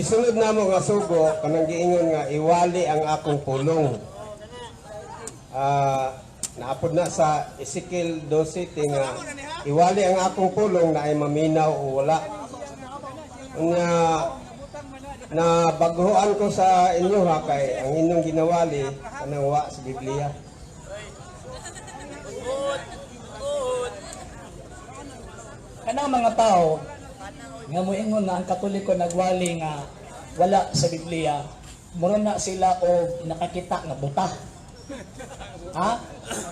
gisunod namo nga sugo kanang giingon nga iwali ang akong pulong. Naapod na sa Ezekiel 12 nga iwali ang akong pulong na ay maminaw o wala. Nga na baguhan ko sa inyo ha kay ang inyong ginawali kanang wa sa Biblia. Kanang mga tao nga moingon nga ang Katoliko nagwali nga wala sa Biblia, mura na sila o nakakita nga buta. Ha?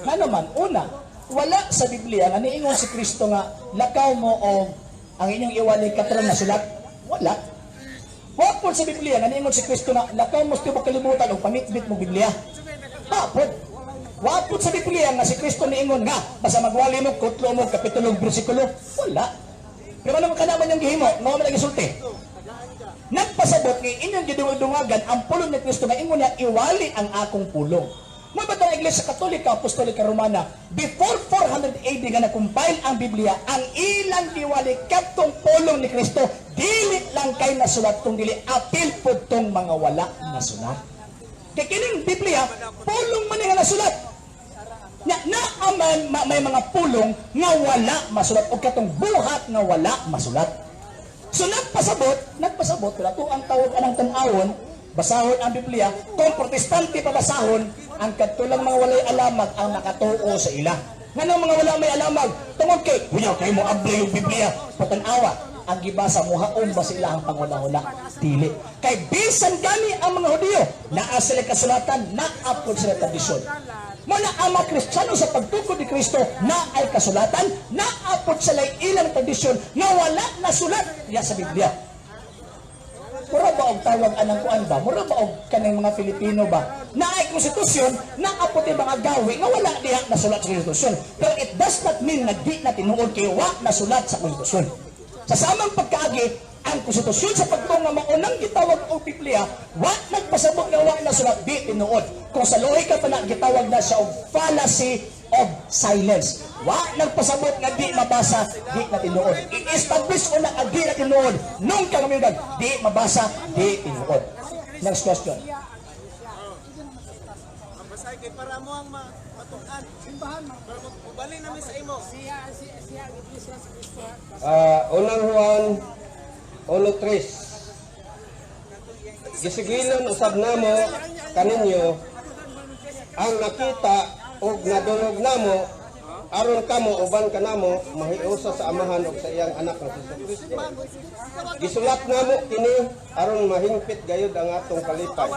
Nga naman, una, wala sa Biblia nga niingon si Kristo nga lakaw mo o ang inyong iwali katulad na sulat. Wala. Wapod sa Biblia nga niingon si Kristo nga lakaw mo sa tibok kalibutan o pamitbit mo Biblia. Wapod. Wapod sa Biblia nga si Kristo niingon nga basta magwali mo kutlo mo kapitulo bersikulo. Wala. Pero naman kanaman yung gihimo, mga man nagisulti. Nagpasabot ng inyong gidungagan ang pulong ni Kristo na ingon niya iwali ang akong pulong. Mabat ang Iglesia Katolika, Apostolika Romana, before 400 AD nga na-compile ang Biblia, ang ilang giwali katong pulong ni Kristo, dili lang kay nasulat tong dili, apil po tong mga wala nasulat. Kaya kining Biblia, pulong man nga nasulat. Naaman may mga pulong nga wala masulat o katong buhat nga wala masulat. So nagpasabot pero ito ang tawag anang tanawon, basahon ang Biblia, kung protestante pa basahon, ang katulang mga walay alamag ang nakatuo sa ila. Nga mga wala may alamag, tungod kay, huyaw kayo mo abli yung Biblia, patanawa, ang gibasa mo haon ba sila ang panguna-una? Dili. Kay bisan gani ang mga Hudiyo, naa sila kasulatan, naapod sila tradisyon. Muna ang mga Kristiyano sa pagtukod ni Kristo na ay kasulatan, naapod sila ilang tradisyon na wala na sulat niya sa Biblia. Mura ba og tawag anang kuan ba? Mura ba og kanang mga Filipino ba? Na ay konstitusyon, naapod yung mga gawi nga wala diha na sulat sa konstitusyon. Pero it does not mean na di na tinuod kay wa na sulat sa konstitusyon. Sa samang pagkaagi, ang konstitusyon sa pagtuong nga maunang gitawag o Biblia, wa nagpasabot nga wa na sulat di tinuod. Kung sa lohika pa na gitawag na siya og fallacy of silence. Wa nagpasabot nga di mabasa, di na tinuod. I-establish ko na nga di na tinuod. Nung kagamingan, di mabasa, di tinuod. Next question. Masay kay para mo ang matukan. Simbahan mo. Ubali namin sa imo. Siya Iglesia sa Kristo. Unang Juan 1:3. Gisigilon usab namo kaninyo ang nakita ug nadulog namo aron kamo uban kanamo mahiusa sa amahan ug sa iyang anak nga Kristo. Gisulat namo kini aron mahingpit gayud ang atong kalipay.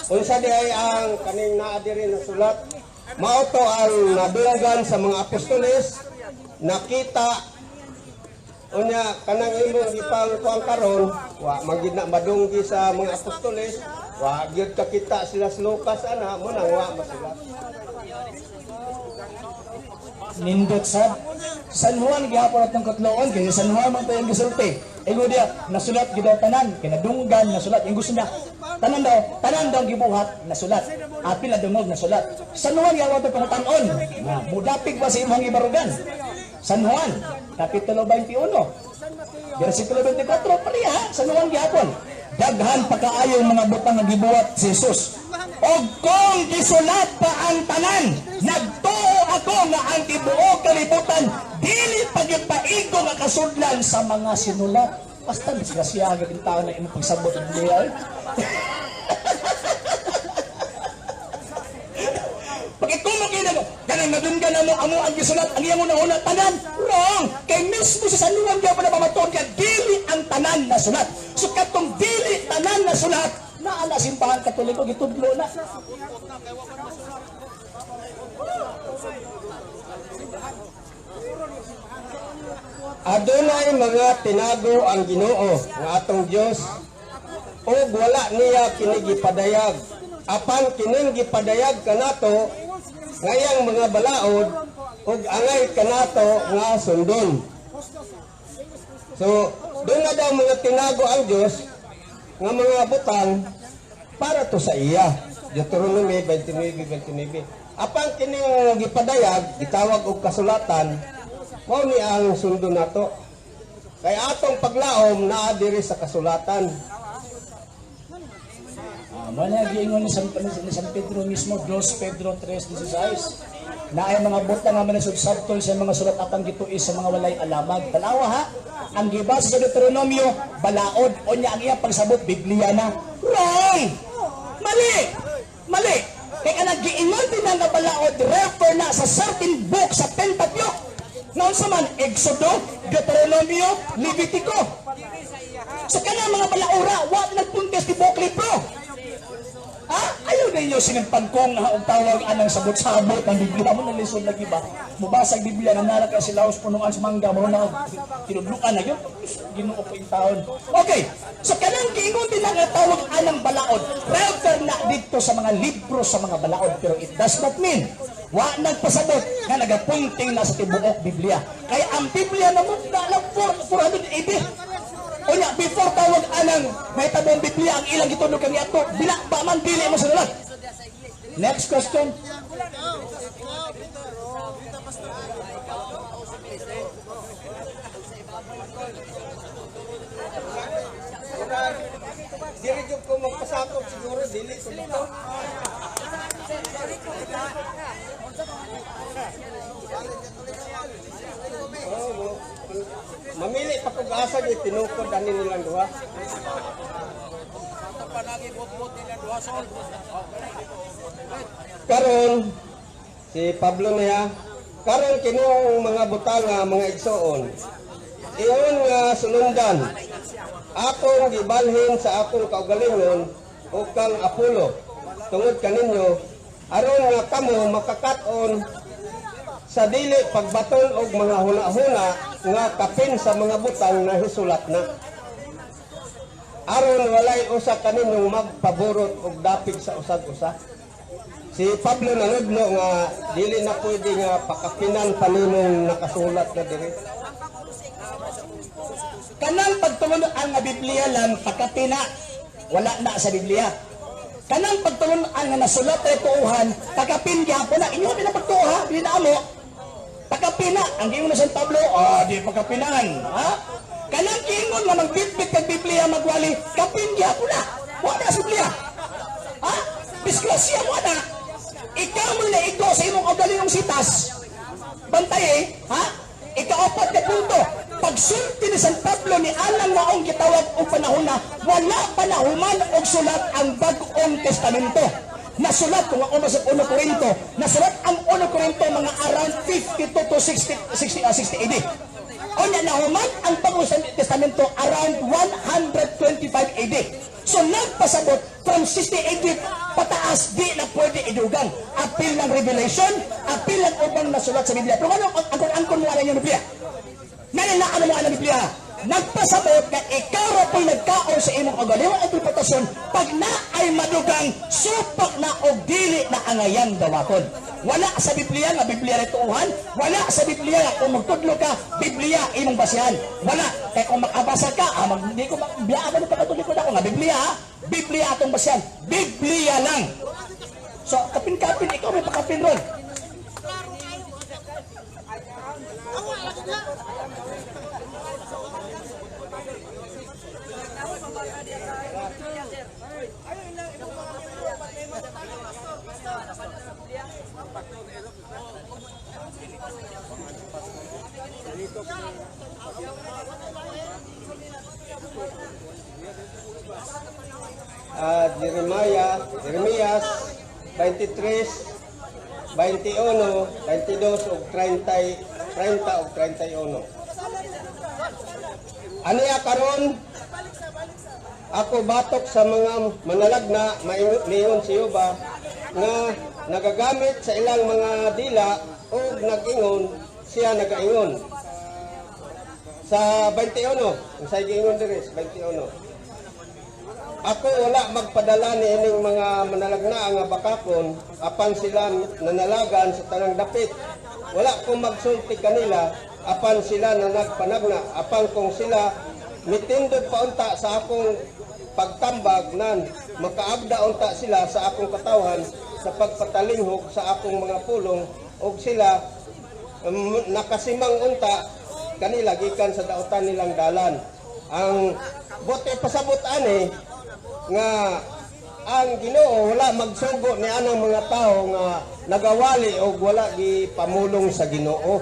Unsa di ay ang kaning naa diri na sulat? Mao to ang nadunggan sa mga apostoles, nakita unya kanang imong gipang kuang karon wa magid na madunggi sa mga apostoles, wa gyud kakita sila sa Lucas ana mo nang wa masulat. Nindot sad San Juan gihapon atong katloon kay San Juan man tayong gisulti. Ego dia nasulat gid daw tanan, kinadunggan nasulat ing gusto niya. Tanan daw gibuhat nasulat. Apil na dungog nasulat. San Juan gihapon atong pangutan-on. Mudapig ba sa imong ibarugan? San Juan kapitulo 21 versikulo 24 pareha San Juan gihapon. Daghan pa kaayong mga butang nga gibuhat si Jesus. Og kung gisulat pa ang tanan, nagtuo ako nga ang tibuok kalibutan dili pagipaigo nga kasudlan sa mga sinulat. Basta disgrasya gid tawo na imong pagsabot og Biblia. Pagikumo mo kanang nadunggan na mo amo ang gisulat ang iyang una tanan. Wrong. Kay mismo sa San Juan gyud na pamaton ka dili ang tanan na sulat. So katong dili tanan na sulat, naala simbahan Katoliko gitudlo na. Adunay mga tinago ang Ginoo nga atong Dios ug wala niya kini gipadayag. Apan kining gipadayag kanato ngayang mga balaod ug angay kanato nga sundon. So, doon nga daw mga tinago ang Dios nga mga butang para to sa iya. Deuteronomy 29:29. Apang kining gipadayag gitawag og kasulatan, mao ni ang sundon nato. Kay atong paglaom naa diri sa kasulatan. Muna giingon ni San Pedro mismo, 2 Pedro 3:16. Na ay mga butang nga manasud sabtol sa mga sulat apang gituis sa mga walay alamag. Tanawa ha, ang gibasa sa Deuteronomio, balaod o niya ang iyang pagsabot, Biblia na. Wrong! Mali! Mali! Kaya ka nag-giingon din nga balaod, refer na sa certain book sa Pentateuch. Noon sa man, Exodo, Deuteronomio, Levitico. So kana mga balaura, wag nagpuntes ti buok libro. Ayaw na inyo sinimpagkong na ang tawag anang sabot-sabot ng Biblia. Mo na lisod lagi ba? Mubasag Biblia na narak ka sila punungan sa mangga. Mo na kinudlukan na yun. Ginoo po yung taon. Okay, so kanang giingon din ang tawag anang balaod. Refer na dito sa mga libro sa mga balaod. Pero it does not mean wa nagpasabot nga nagapunting na sa tibuok Biblia. Kaya ang Biblia na mo na 400 AD. O niya, before tawag anang may tabong Biblia ang ilang gitunog kang yato, ba man dili mo sa lalat. Next question. Dili jud ko magpasakop siguro dili ko dito. Mamili pa kung asa di tinukod ani nilang duha. Karon si Pablo niya, karon kinuong mga butanga, mga igsoon. Iyon nga sunundan. Akong gibalhin sa akong kaugalingon o kang Apollo tungod kaninyo aron nga kamo makakaton sa dili pagbaton og mga huna-huna nga kapin sa mga butang na hisulat na. Aron walay usa kaninyong magpaborot og dapig sa usag-usa. Si Pablo nanudlo nga dili na pwede nga pakapinan paninong nakasulat na diri. Kanang pagtulon ang Biblia lang pakapina, wala na sa Biblia. Kanang pagtulon ang nasulat ay tuuhan, pakapin gyapon na inyo na pagtuha, bilina mo. Pakapina, ang giingon na San Pablo, di pagkapinan, ha? Kanang giingon nga magbitbit kag Biblia magwali, kapin gyapon na. Wala sa Biblia. Ha? Disgrasya mo na. Ikaw mo na ito sa imong kaugalingong sitas. Bantay ha? Ikaapat na punto. Pagsulti ni San Pablo ni Alang maong gitawag o panahon na wala panahuman og sulat ang Bagong Testamento. Nasulat kung ako sa 1 Corinto, nasulat ang 1 Corinto mga around 52 to 60 AD. O na nahuman ang Bagong Testamento around 125 AD. So nagpasabot from 60 AD pataas, di na pwede idugang. Apil ng Revelation, apil ng ubang nasulat sa Biblia. Pero ano ang angkon mo alam yung Biblia? Naninaan mo ang Biblia. Nagpasabot na ikaw ra po'y nagkaon sa imong kagaliwang interpretasyon pag na ay madugang supak na o dili na angayang dawakon. Wala sa Biblia nga Biblia rin tuuhan. Wala sa Biblia nga kung magtudlo ka, Biblia imong basihan. Wala. Kaya kung makabasa ka, hindi ko biyaan na pagkatulikod ako nga Biblia ha. Biblia atong basihan. Biblia lang. So, kapin-kapin, ikaw may pakapin ron. Jeremias 23, 21, 22 ug 30 ug 31. Aniya karon ako batok sa mga manalagna mayon si Yoba nga nagagamit sa ilang mga dila o nag-ingon siya nagaingon. Sa 21, sa giingon diri sa 21. Ako wala magpadala ni ining mga manalagna nga bakakon apan sila nanalagan sa tanang dapit. Wala kong magsulti kanila apan sila nanagpanagna apan kung sila mitindog paunta sa akong pagtambag nan makaagda unta sila sa akong katawhan sa pagpatalinghog sa akong mga pulong og sila nakasimang unta kanila gikan sa dautan nilang dalan. Ang bote pasabot ani nga ang Ginoo wala magsugo ni anang mga tao nga nagawali o wala gipamulong sa Ginoo.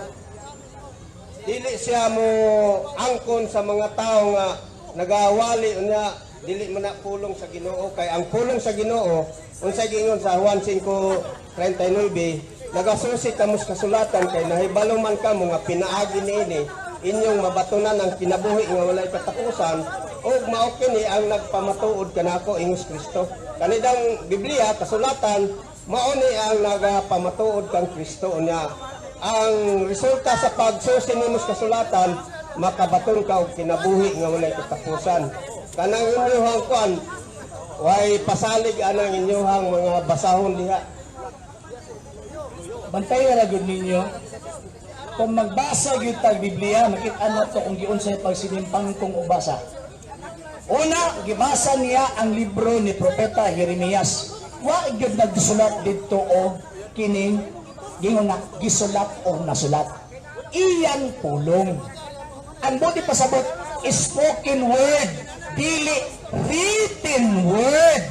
Dili siya mo angkon sa mga tao nga nagawali unya dili man na pulong sa Ginoo kay ang pulong sa Ginoo unsay giingon sa Juan 5:39 nagasusi kamo sa kasulatan kay nahibalo man kamo nga pinaagi niini inyong mabatunan ang kinabuhi nga walay katapusan ug mao kini ang nagpamatuod kanako ingos Kristo. Kanidang Biblia kasulatan mao ni ang nagapamatuod kang Kristo unya ang resulta sa pagsusi nimo sa kasulatan makabaton ka og kinabuhi nga walay katapusan. Kanang inyong kuan way pasalig anang inyong mga basahon diha. Bantayan na gud ninyo. Kung magbasa gyud tag Biblia, makita nato kung giunsay pagsinimpang kong ubasa. Una, gibasa niya ang libro ni Propeta Jeremias. Wa gyud nagsulat didto og kining gingon na gisulat o nasulat. Iyang pulong. Ang buti pasabot spoken word, dili written word.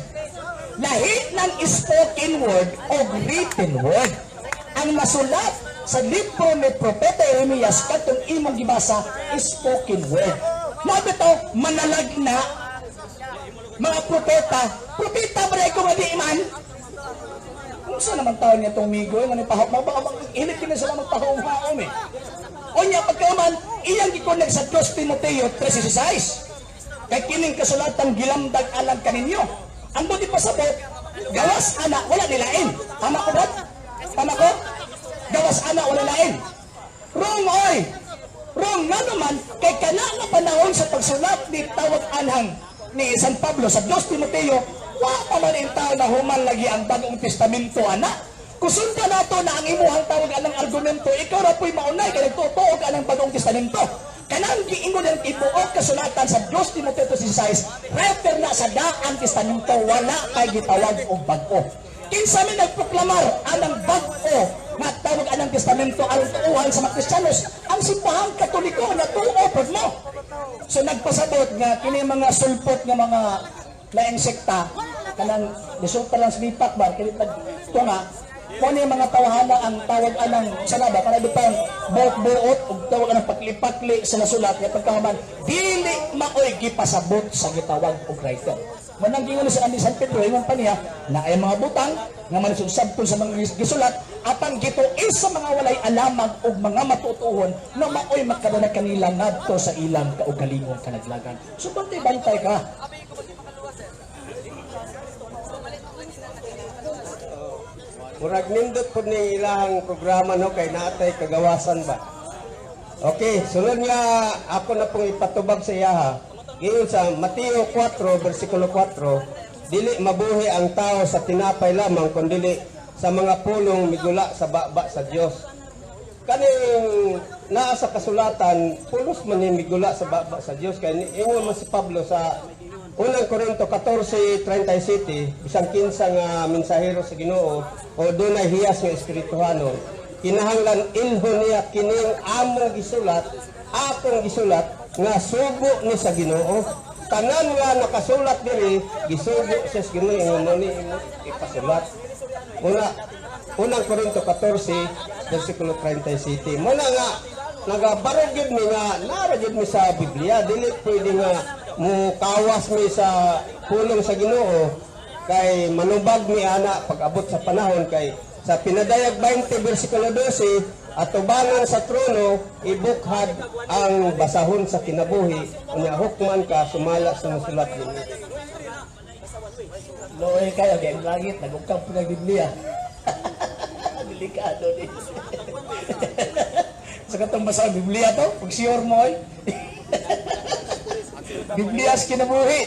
Lahi ng spoken word o written word. Ang nasulat sa libro ni Propeta Jeremias katong imong gibasa spoken word. Nabito manalag na mga propeta ba ko madi man? Kung saan naman tao niya itong migo, nga nipahap, init ko na sila magpahong-haom eh. O niya, pagkaman, iyang gikoneg sa 2 Timoteo 3:16. Kay kining kasulatan gilamdag alam kaninyo. Ang buti pasabot, gawas anak, wala nilain. Tama ko ba? Tama ko? Gawas anak, wala nilain. Wrong, oy! Wrong nga naman, kay kana nga panahon sa pagsulat ni tawag anhang ni San Pablo sa 2 Timoteo, wa pa man yung tao na human lagi ang Bagong Testamento, anak. Kusunda nato na ang imuhang tawag anang argumento, ikaw na po'y maunay, kaya nagtutuog anang Bagong Testamento. Kanang giingon ang ibuok kasulatan sa 2 Timoteo 3:16, refer na sa Daang Testamento, wala kay gitawag og bag-o. Kinsa man nagproklamar anang bag-o nga tawag anang testamento aron tuuhan sa mga Kristiyanos, ang simbahang Katoliko na tuo pod mo. So nagpasabot nga kini mga sulpot nga mga laing sekta kanang resulta lang sa lipak ba kini tunga mo ni mga tawhana ang tawag anang sanaba para bitang buot-buot ug tawag anang pakli-pakli sa nasulat nga pagkahuman dili maoy gipasabot sa gitawag og writer. Manang gingon sa Andi San Pedro ingon pa niya na ay mga butang nga manisubsabton sa mga gisulat apan gituis sa mga walay alamag ug mga matutuhon na maoy makadana kanila ngadto sa ilang kaugalingong kanaglagan. So bantay-bantay ka. Murag nindot po ni ilang programa no kay naatay kagawasan ba. Okay, sunod nga ako na pong ipatubag sa iyaha. Giyon sa Mateo 4 versikulo 4, dili mabuhi ang tao sa tinapay lamang kundi sa mga pulong migula sa baba sa Dios. Kaning naa sa kasulatan, pulos man ni migula sa baba sa Dios kay ingon man si Pablo sa unang Korinto 14:37, bisang kinsa nga mensahero sa Ginoo o dunay hiyas nga espirituhano, kinahanglan inhon niya kining among gisulat, akong gisulat nga sugo ni sa Ginoo. Tanan nga nakasulat diri gisugo sa Ginoo ingon ni ipasulat. Unang Korinto 14 versikulo 37. Muna nga nagabarog gid mi nga nara gid mi sa Biblia, dili pwede nga mo kawas mi sa pulong sa Ginoo kay manubag mi ana pag abot sa panahon kay sa pinadayag 20 versikulo 12 atubangan sa trono ibukhad ang basahon sa kinabuhi unya hukman ka sumala sa musulat ninyo. Loy kayo game langit nagukap sa Biblia. Delikado din. Sa katong basa Biblia to, pag sure mo ay. Biblia sa kinabuhi.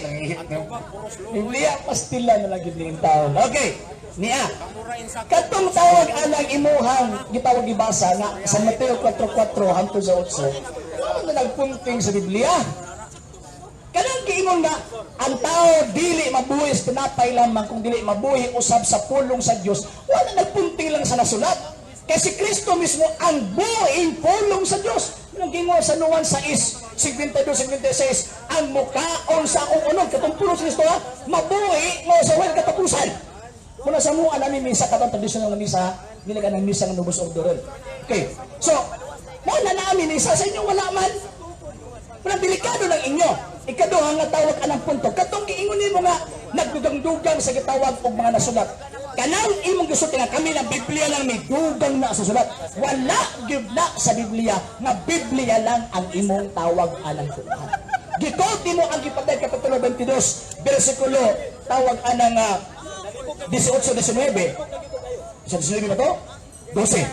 Biblia pastila na lagi ng tao. Okay. Niya. Katong tawag anang imuhang gitawag ibasa nga sa Mateo 4:4 hangtod sa 8. Ano na nagpunting sa Biblia? Kanang giingon nga ang tao dili mabuhi sa tinapay lamang kung dili mabuhi usab sa pulong sa Dios. Wala nagpunting lang sa nasulat. Kasi Kristo mismo ang buhing pulong sa Diyos. Nang gingon sa Nuan 6:52-56, ang mukaon sa akong unod katong puno sa Kristo ha, mabuhi mo sa walang katapusan. Kung nasa mo alamin misa katong tradisyonal na misa, dili ka ng misa ng Novus Ordo. Okay, so mo na namin isa sa inyo wala man. Walang delikado ng inyo. Ikaduha nga tawag anang punto. Katong giingon nimo nga nagdugang-dugang sa gitawag og mga nasulat. Kanang imong gusto nga kami ng Biblia lang may dugang na sa sulat. Wala gyud na sa Biblia nga Biblia lang ang imong tawag anang Quran. Gikot mo ang gipatay kapitulo 22 bersikulo tawag anang 18-19. Sa 19 ba to? 12.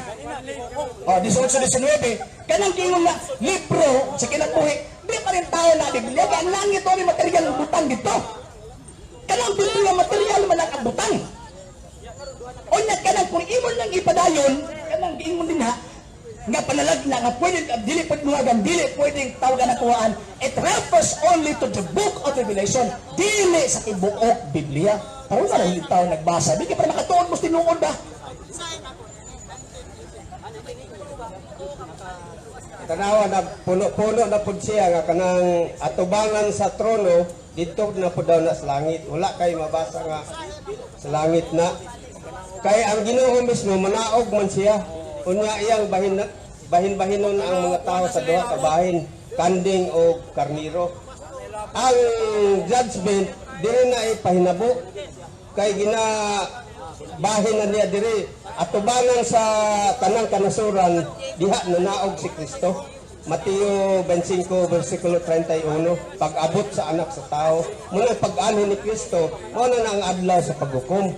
Oh, 18-19. Kanang gingon nga libro sa kinabuhi. Di pa rin tao na Biblia. Kaya ang langit o may material ng butang dito. Kanang Biblia material man ang butang. O na kanang kung imon lang ipadayon, kanang giingon din ha, nga panalag na nga pwede, dili pwede luwagan, dili pwedeng tawagan na kuhaan. It refers only to the book of Revelation. Dili sa tibuok Biblia. Parang na rin tao nagbasa. Di ka pa makatuon mo tinuod ba? Tanawa na puno-puno na pud siya nga kanang atubangan sa trono dito na pud daw na sa langit. Wala kay mabasa nga sa langit na. Kay ang Ginoo mismo manaog man siya. Unya iyang bahin-bahinon ang mga tao sa duha ka bahin, kanding o karniro. Ang judgment dili na ipahinabo kay bahin na niya diri atubangan sa tanang kanasuran diha nanaog si Kristo. Mateo 25 versikulo 31 pag-abot sa anak sa tao muna pag-anhin ni Kristo mo na ang adlaw sa paghukom.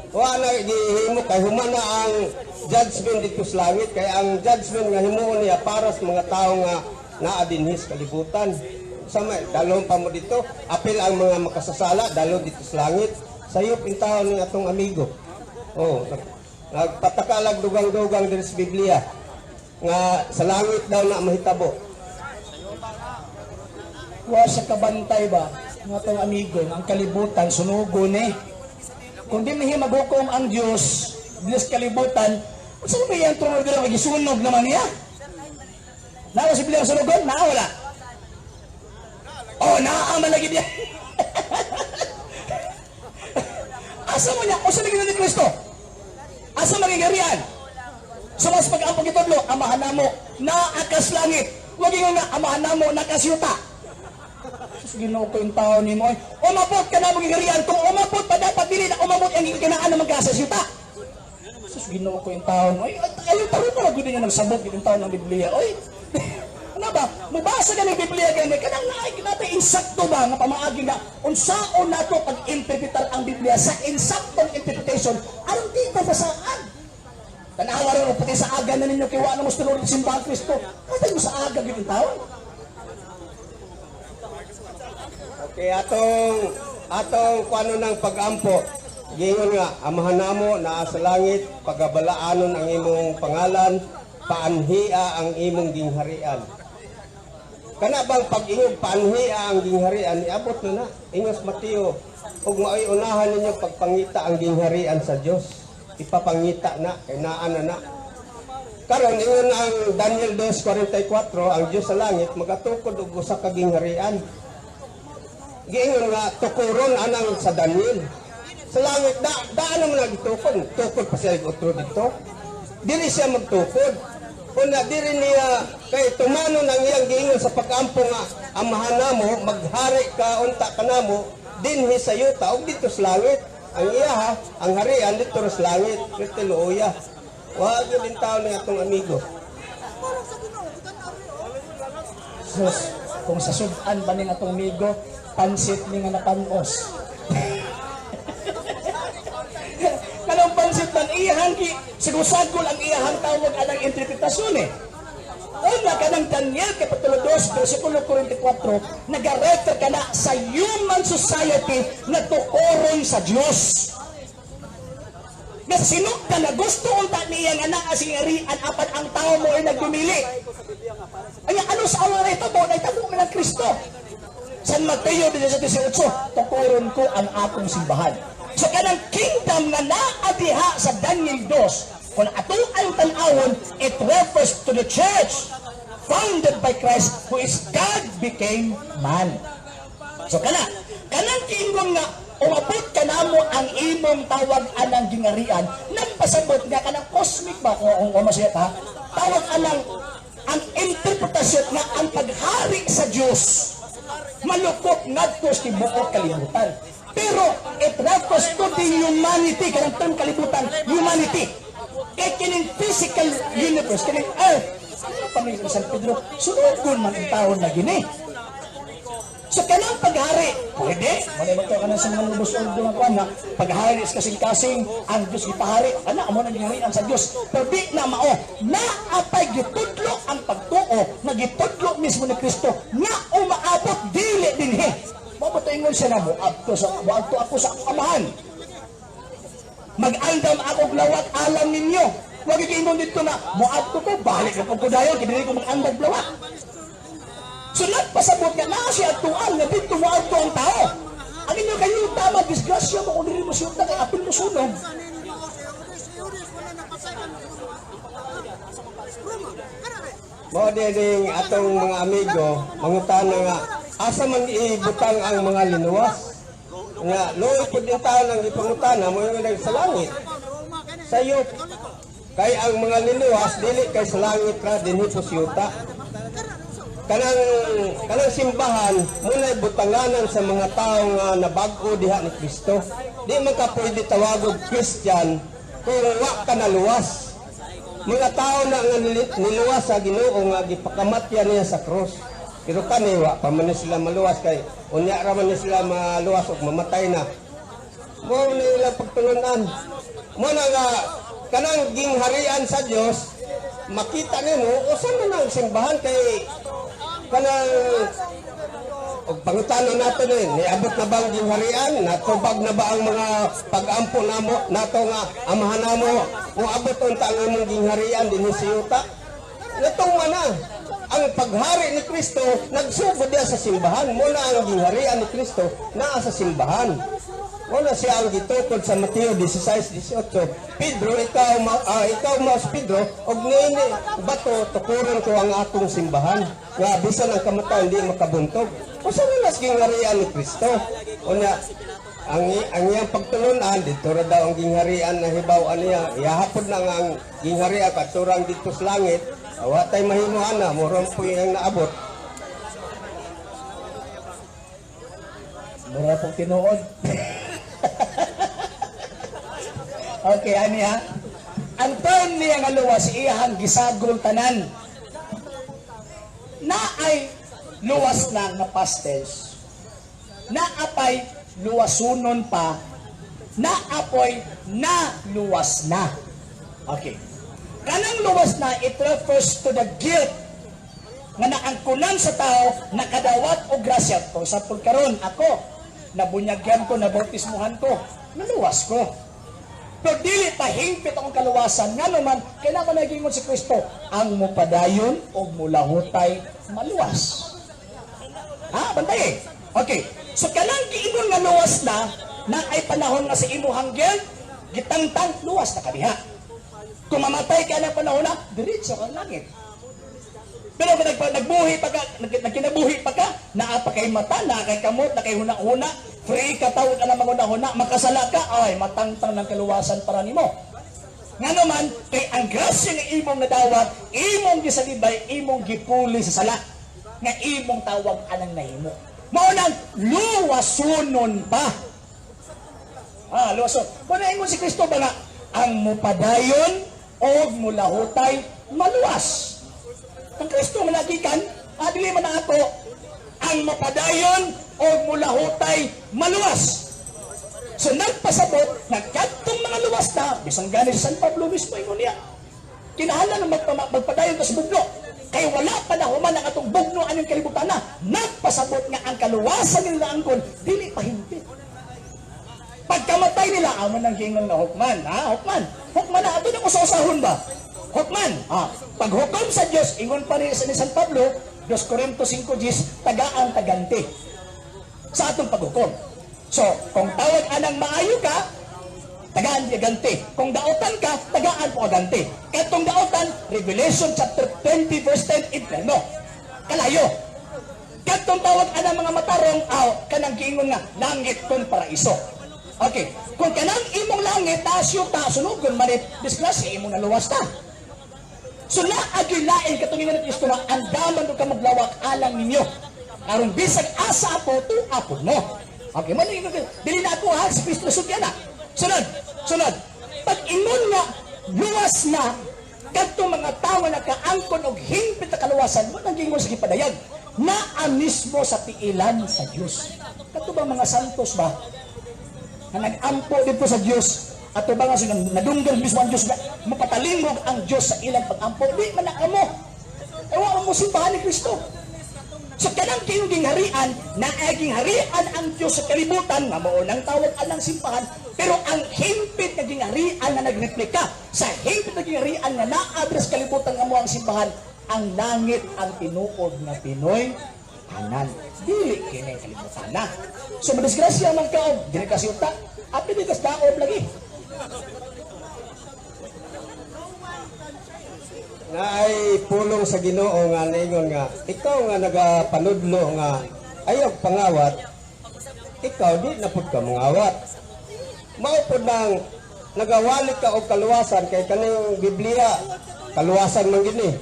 Wala gihimo kay humana ang judgment dito sa langit kay ang judgment nga himuon niya para sa mga tao nga naa dinhi sa kalibutan. Sama dalon pa mo dito apil ang mga makasasala dalon dito sa langit. Sayop in taon ni atong amigo. Oh, nagpatakalag dugang-dugang diri sa Biblia nga sa langit daw na mahitabo. Wa sa kabantay ba ng atong amigo ang kalibutan sunugon eh. Kung di niya maghukom ang Diyos dili sa kalibutan, unsa ba yan tungod dira magisunog naman niya? Nawa si Biblia sunugon? Naa wala. Oh, naa man lagi diya. Asa mo niya? Usa na ni Kristo? Asa magigarian? So mas pag-ampag itodlo, amahan namo na akas langit. Huwag yung nga, amahan namo na kasyuta. Sus, Ginoo ko yung tao ni mo. Umabot ka na magigarian. Kung umabot pa dapat dili na umabot ang gikinaan naman ka sa syuta. Sus, Ginoo ko yung tao mo. Ay, taro pa lang niya nagsabot yung tao ng Biblia. Oy, ano ba? Mubasa ka ng Biblia gani. Kanang naay natin insakto ba nga pamaagi na unsaon nato pag-interpretar ang Biblia sa insaktong interpretation aron di pasasaan. Tanawa rin pati sa aga na ninyo kiwa na mo sa tulog ng simbahan Kristo. Katay mo sa aga gini tao. Okay, atong kuano ng pag-ampo. Gingon nga amahan namo naa sa langit pagabalaanon ang imong pangalan, paanhia ang imong gingharian. Kana bang pag-ingog paanhia ang gingharian iabot na ingos Mateo ug maoy unahan ninyo pagpangita ang gingharian sa Dios. Ipapangita na kay naa na. Karon ingon ang Daniel 2:44 ang Dios sa langit magatukod og usa ka gingharian. Giingon nga tukuron anang sa Daniel. Sa langit daan naman nagitukod. Tukod pa siya otro dito. Dili siya magtukod. Kuna diri niya kay tumano nang iyang giingon sa pag-ampo nga amahan namo maghari ka unta kanamo dinhi sa yuta ug dito sa langit. Ang iya ang harian dito sa langit. Kristeluya. Wa gyud din tawo ni atong amigo. Sus, kung sa sudan ba ning atong amigo, pansit ni nga napanos. Kanang pansit man iyang sigusagol ang iyang tawag anang interpretasyon eh. Una kanang Daniel kapitulo 2 bersikulo 44 nagarefer ka na sa human society na tukoron sa Dios. Na sinugdan na gusto unta niya nga naa singarian apan ang tao mo ay nagdumili. Ay ano sa awa na itabo na itabo man ang Kristo. San Mateo 18:18 tukoron ko ang akong simbahan. So kanang kingdom na naadiha sa Daniel 2 kung atong ang tanawon, it refers to the church founded by Christ who is God became man. So kanang kiingon nga umabot ka namo ang imong tawag anang gingarian, nagpasabot nga kanang cosmic ba kung masaya ha? Tawag anang ang interpretasyon nga ang paghari sa Dios malukot ngadto sa tibuok kalibutan. Pero it refers to the humanity, kanang term kalibutan, humanity. Kaya kining physical universe, kining earth, ano pa may San Pedro, sunod man ang taon na gini. So kanang paghari, pwede, manimagto ka na sa mga lubos-lubos ng kuwan na paghari is kasing-kasing ang Diyos ipahari, amo na gingarian sa Diyos. Pero di na mao, naapay gitudlo ang pagtuo, na gitudlo mismo ni Kristo, na umaabot dili dinhi. Mapataingon siya na, buagto ako sa amahan. Mag-andam ako lawat alam ninyo. Huwag ikingon dito na, buagto ko, balik na pagkudayon, kinili ko mag-andam lawat. So nagpasabot nga na siya tuan nga dito mo ang tuang tao. Ang inyo kayo tama, disgrasya mo kung dili mo siyot na kay apil mo sunog. Mao ding atong mga amigo, mangutana nga asa man ibutang ang mga linuwas. Nga loy pud yung tao nang ipangutana mo yung sa langit. Sayo kay ang mga linuwas dili kay sa langit ra dinhi po siyuta. Kanang simbahan muna butanganan sa mga tao nga nabag-o diha ni Kristo. Di man ka pwede tawagog Christian kung wa ka naluwas. Mga tao na nga niluwas sa Ginoo nga gipakamatyan niya sa cross. Pero kani wa pa man sila maluwas kay unya ra man sila maluwas ug mamatay na. Mo nila pagtulunan. Mo na nga kanang gingharian sa Dios makita nimo usa man ang simbahan kay kanang og pangutana nato niabot na ba ang gingharian, natubag na ba ang mga pag-ampo namo nato nga amahan namo o abot unta ang imong gingharian dinhi sa yuta. Natong mana ang paghari ni Kristo nagsugod diya sa simbahan. Muna ang gingharian ni Kristo naa sa simbahan. Muna siya ang gitukod sa Mateo 16:18. Pedro, ikaw mas Pedro, og nini bato tukuron ko ang atong simbahan. Nga bisan ang kamatayon di makabuntog. Usa na nas gingharian ni Kristo. Unya ang iyang pagtulunan dito ra daw ang gingharian na hibaw-an niya. Ihapod na nga ang gingharian katurang dito sa langit. Wa tay mahimuan na moron po yung naabot. Mura pong tinuod. Okay, ani ha. Ang term niya nga luwas iyang gisagol tanan. Na ay luwas na nga past tense. Na apay luwasunon pa. Na apoy na luwas na. Okay. Kanang luwas na, it refers to the guilt nga naangkunan sa tao nakadawat o grasya ko. Sa pagkaroon, ako, nabunyagyan ko, nabautismuhan ko, naluwas ko. Pero dili tahingpit akong kaluwasan. Nga naman, kailangan nagingon si Kristo, ang mupadayon o mulahutay maluwas. Ha? Bantay eh. Okay. So kanang giingon nga luwas na ay panahon nga si imuhang guilt, gitangtang luwas na kadiha. Kung mamatay ka ng panahon na, diretso kang langit. Pero kung nagbuhi pa ka, nagkinabuhi pa ka, naapa kay mata, nakay kamot, nakay huna-huna, free ka tawag na mga huna-huna, makasala ka, ay matangtang ng kaluwasan para nimo. Nga naman, kay ang grasya ng imong nadawat, imong gisalibay, imong gipuli sa sala, nga imong tawag anang nahimo. Maunang, luwasunon pa. Luwason. Kung naingon si Kristo ba nga, ang mupadayon o mulahutay maluwas. Ang Kristo malagikan, adili man ako, ang mapadayon o mulahutay maluwas. So nagpasabot, nagkatong mga luwas na, bisang gani sa San Pablo mismo ingon niya, kinahanglan na magpadayon ka sa bugno. Kaya wala pa na human ang atong bugno anong kalibutan na, nagpasabot nga ang kaluwasan nila angkon, dili pahimpit. Pagkamatay nila, amo nang gingon na hukman. Hukman. Hukman na, ato na usahon ba? Hukman. Paghukom sa Diyos, ingon pa rin ni San Pablo, 2 Corintos 5:10, tagaan taganti sa atong paghukom. So, kung tawag anang maayo ka, tagaan ganti. Kung daotan ka, tagaan po ganti. Katong daotan, Revelation chapter 20 verse 10, inferno. Kalayo. Katong tawag anang mga matarong, kanang giingon nga, langit kon paraiso. Okay, kung kanang imong langit, ta, sunugon, manit, disgrasya, imong naluwas ta. So naagilain katong ingon ni Kristo na andaman do ka maglawak alang ninyo. Aron bisag asa apo tu apod mo. Okay, man dili na ako ha si Kristo sugyan na. Sunod. Pag ingon nga luwas na kadtong mga tawo na kaangkon og hingpit na kaluwasan, mo nang gingon sa gipadayag naa mismo sa tiilan sa Dios. Kadto ba mga santos ba na nag-ampo dito sa Dios? Ato ba nga sila nadunggan mismo ang Diyos na mapatalingog ang Diyos sa ilang pag-ampo? Di man na mo. Ewa mo simbahan ni Kristo. So kanang kinuging harian, naaging harian ang Diyos sa kalibutan, na maunang tawag anang simbahan, pero ang himpit na gingharian na nagreplika, sa himpit na gingharian na naadres kalibutan nga mo ang simbahan, ang langit ang tinuod na Pinoy, anan. Dili kini kalibutan na. So madisgrasya man kaog, dili kasi utak, api di kas daob lagi. Na ay pulong sa Ginoo nga naingon nga ikaw nga nagapanudlo nga ayaw pangawat, ikaw di na pud ka mangawat. Mao pud nang nagawali ka og kaluwasan kay kaning Biblia kaluwasan man gini.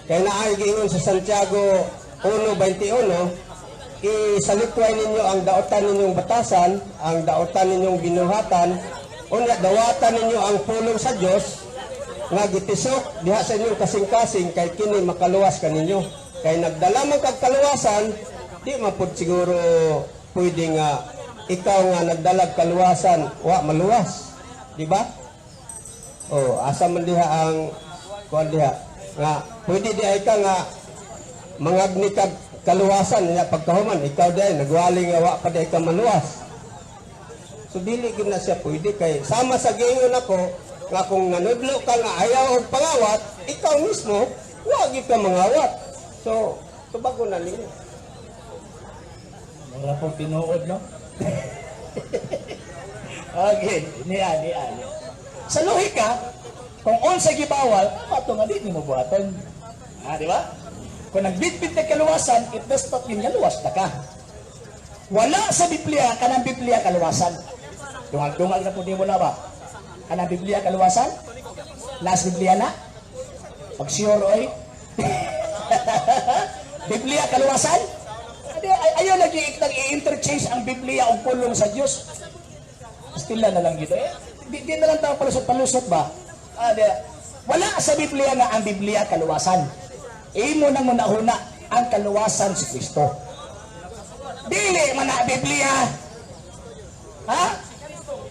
Kay naay giingon sa Santiago 1:21, isalikway ninyo ang daotan ninyong batasan, ang daotan ninyong binuhatan, unya dawatan ninyo ang pulong sa Dios nga gitisok diha sa inyong kasing-kasing kay kini makaluwas kaninyo. Kay nagdala man kag kaluwasan, di mapud siguro pwede nga ikaw nga nagdalag kaluwasan wa maluwas, di ba? Oh, asa man diha ang kuan diha nga pwede di ay ka nga mangagni kag kaluwasan nya pagkahuman ikaw di nagwali nga wa pa di ka maluwas. So dili gid na siya pwede kay sama sa giingon ako nga kung nanudlo ka nga ayaw og pangawat, ikaw mismo wa gyud ka mangawat. So tubago na ninyo. Wala pong tinuod, no? Okay, niya. Sa lohika, kung unsa gibawal, ato nga di mo buhaton. Di ba? Kung nagbitbit na kaluwasan, it does not mean luwas na ka. Wala sa Biblia, kanang Biblia kaluwasan. Dungal-dungal na po di mo na ba? Kanang Biblia kaluwasan? Last Biblia na? Pag-sure, oy? Biblia kaluwasan? Ayaw lagi nag-i-interchange ang Biblia o pulong sa Diyos. Stila na lang dito. Di na lang tayo palusot-palusot ba? Wala sa Biblia nga ang Biblia kaluwasan. Imo nang munahuna ang kaluwasan si Kristo. Dili man na Biblia. Ha?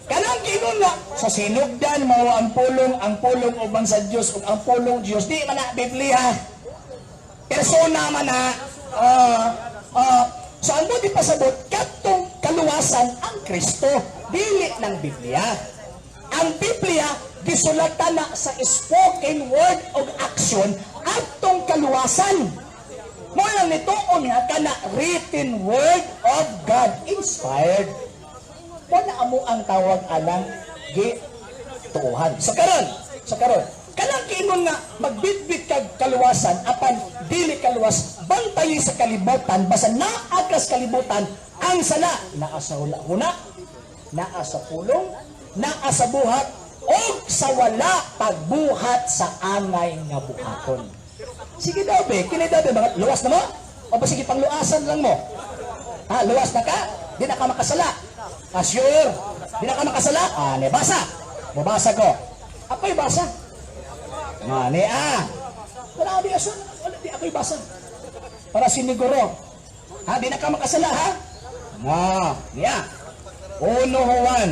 Kanang ginon nga sa sinugdan mao ang pulong uban sa Dios ug ang pulong Dios di man na Biblia. Persona man na so ang di pasabot katong kaluwasan ang Kristo dili ng Biblia. Ang Biblia gisulatan na sa spoken word o action atong kaluwasan. Mo lang nituon nga kana written word of God inspired. Wala amo ang tawag anang gituuhan. Sa karon kanang kiingon nga magbitbit kag kaluwasan apan dili kaluwas bantay sa kalibutan basta naagkas kalibutan ang sala naa sa huna naa sa pulong naa sa buhat o sa wala pagbuhat sa angay nga buhaton. Sige daw be, kini daw be mga luwas na mo o ba sige pangluasan lang mo? Ha, luwas na ka? Di na ka makasala. Sure. Di na ka makasala? Nabasa ko. Ako'y basa. Wala di aso. Wala di ako'y basa. Para siniguro. Ha, di na ka makasala ha? Niya. 1 Juan.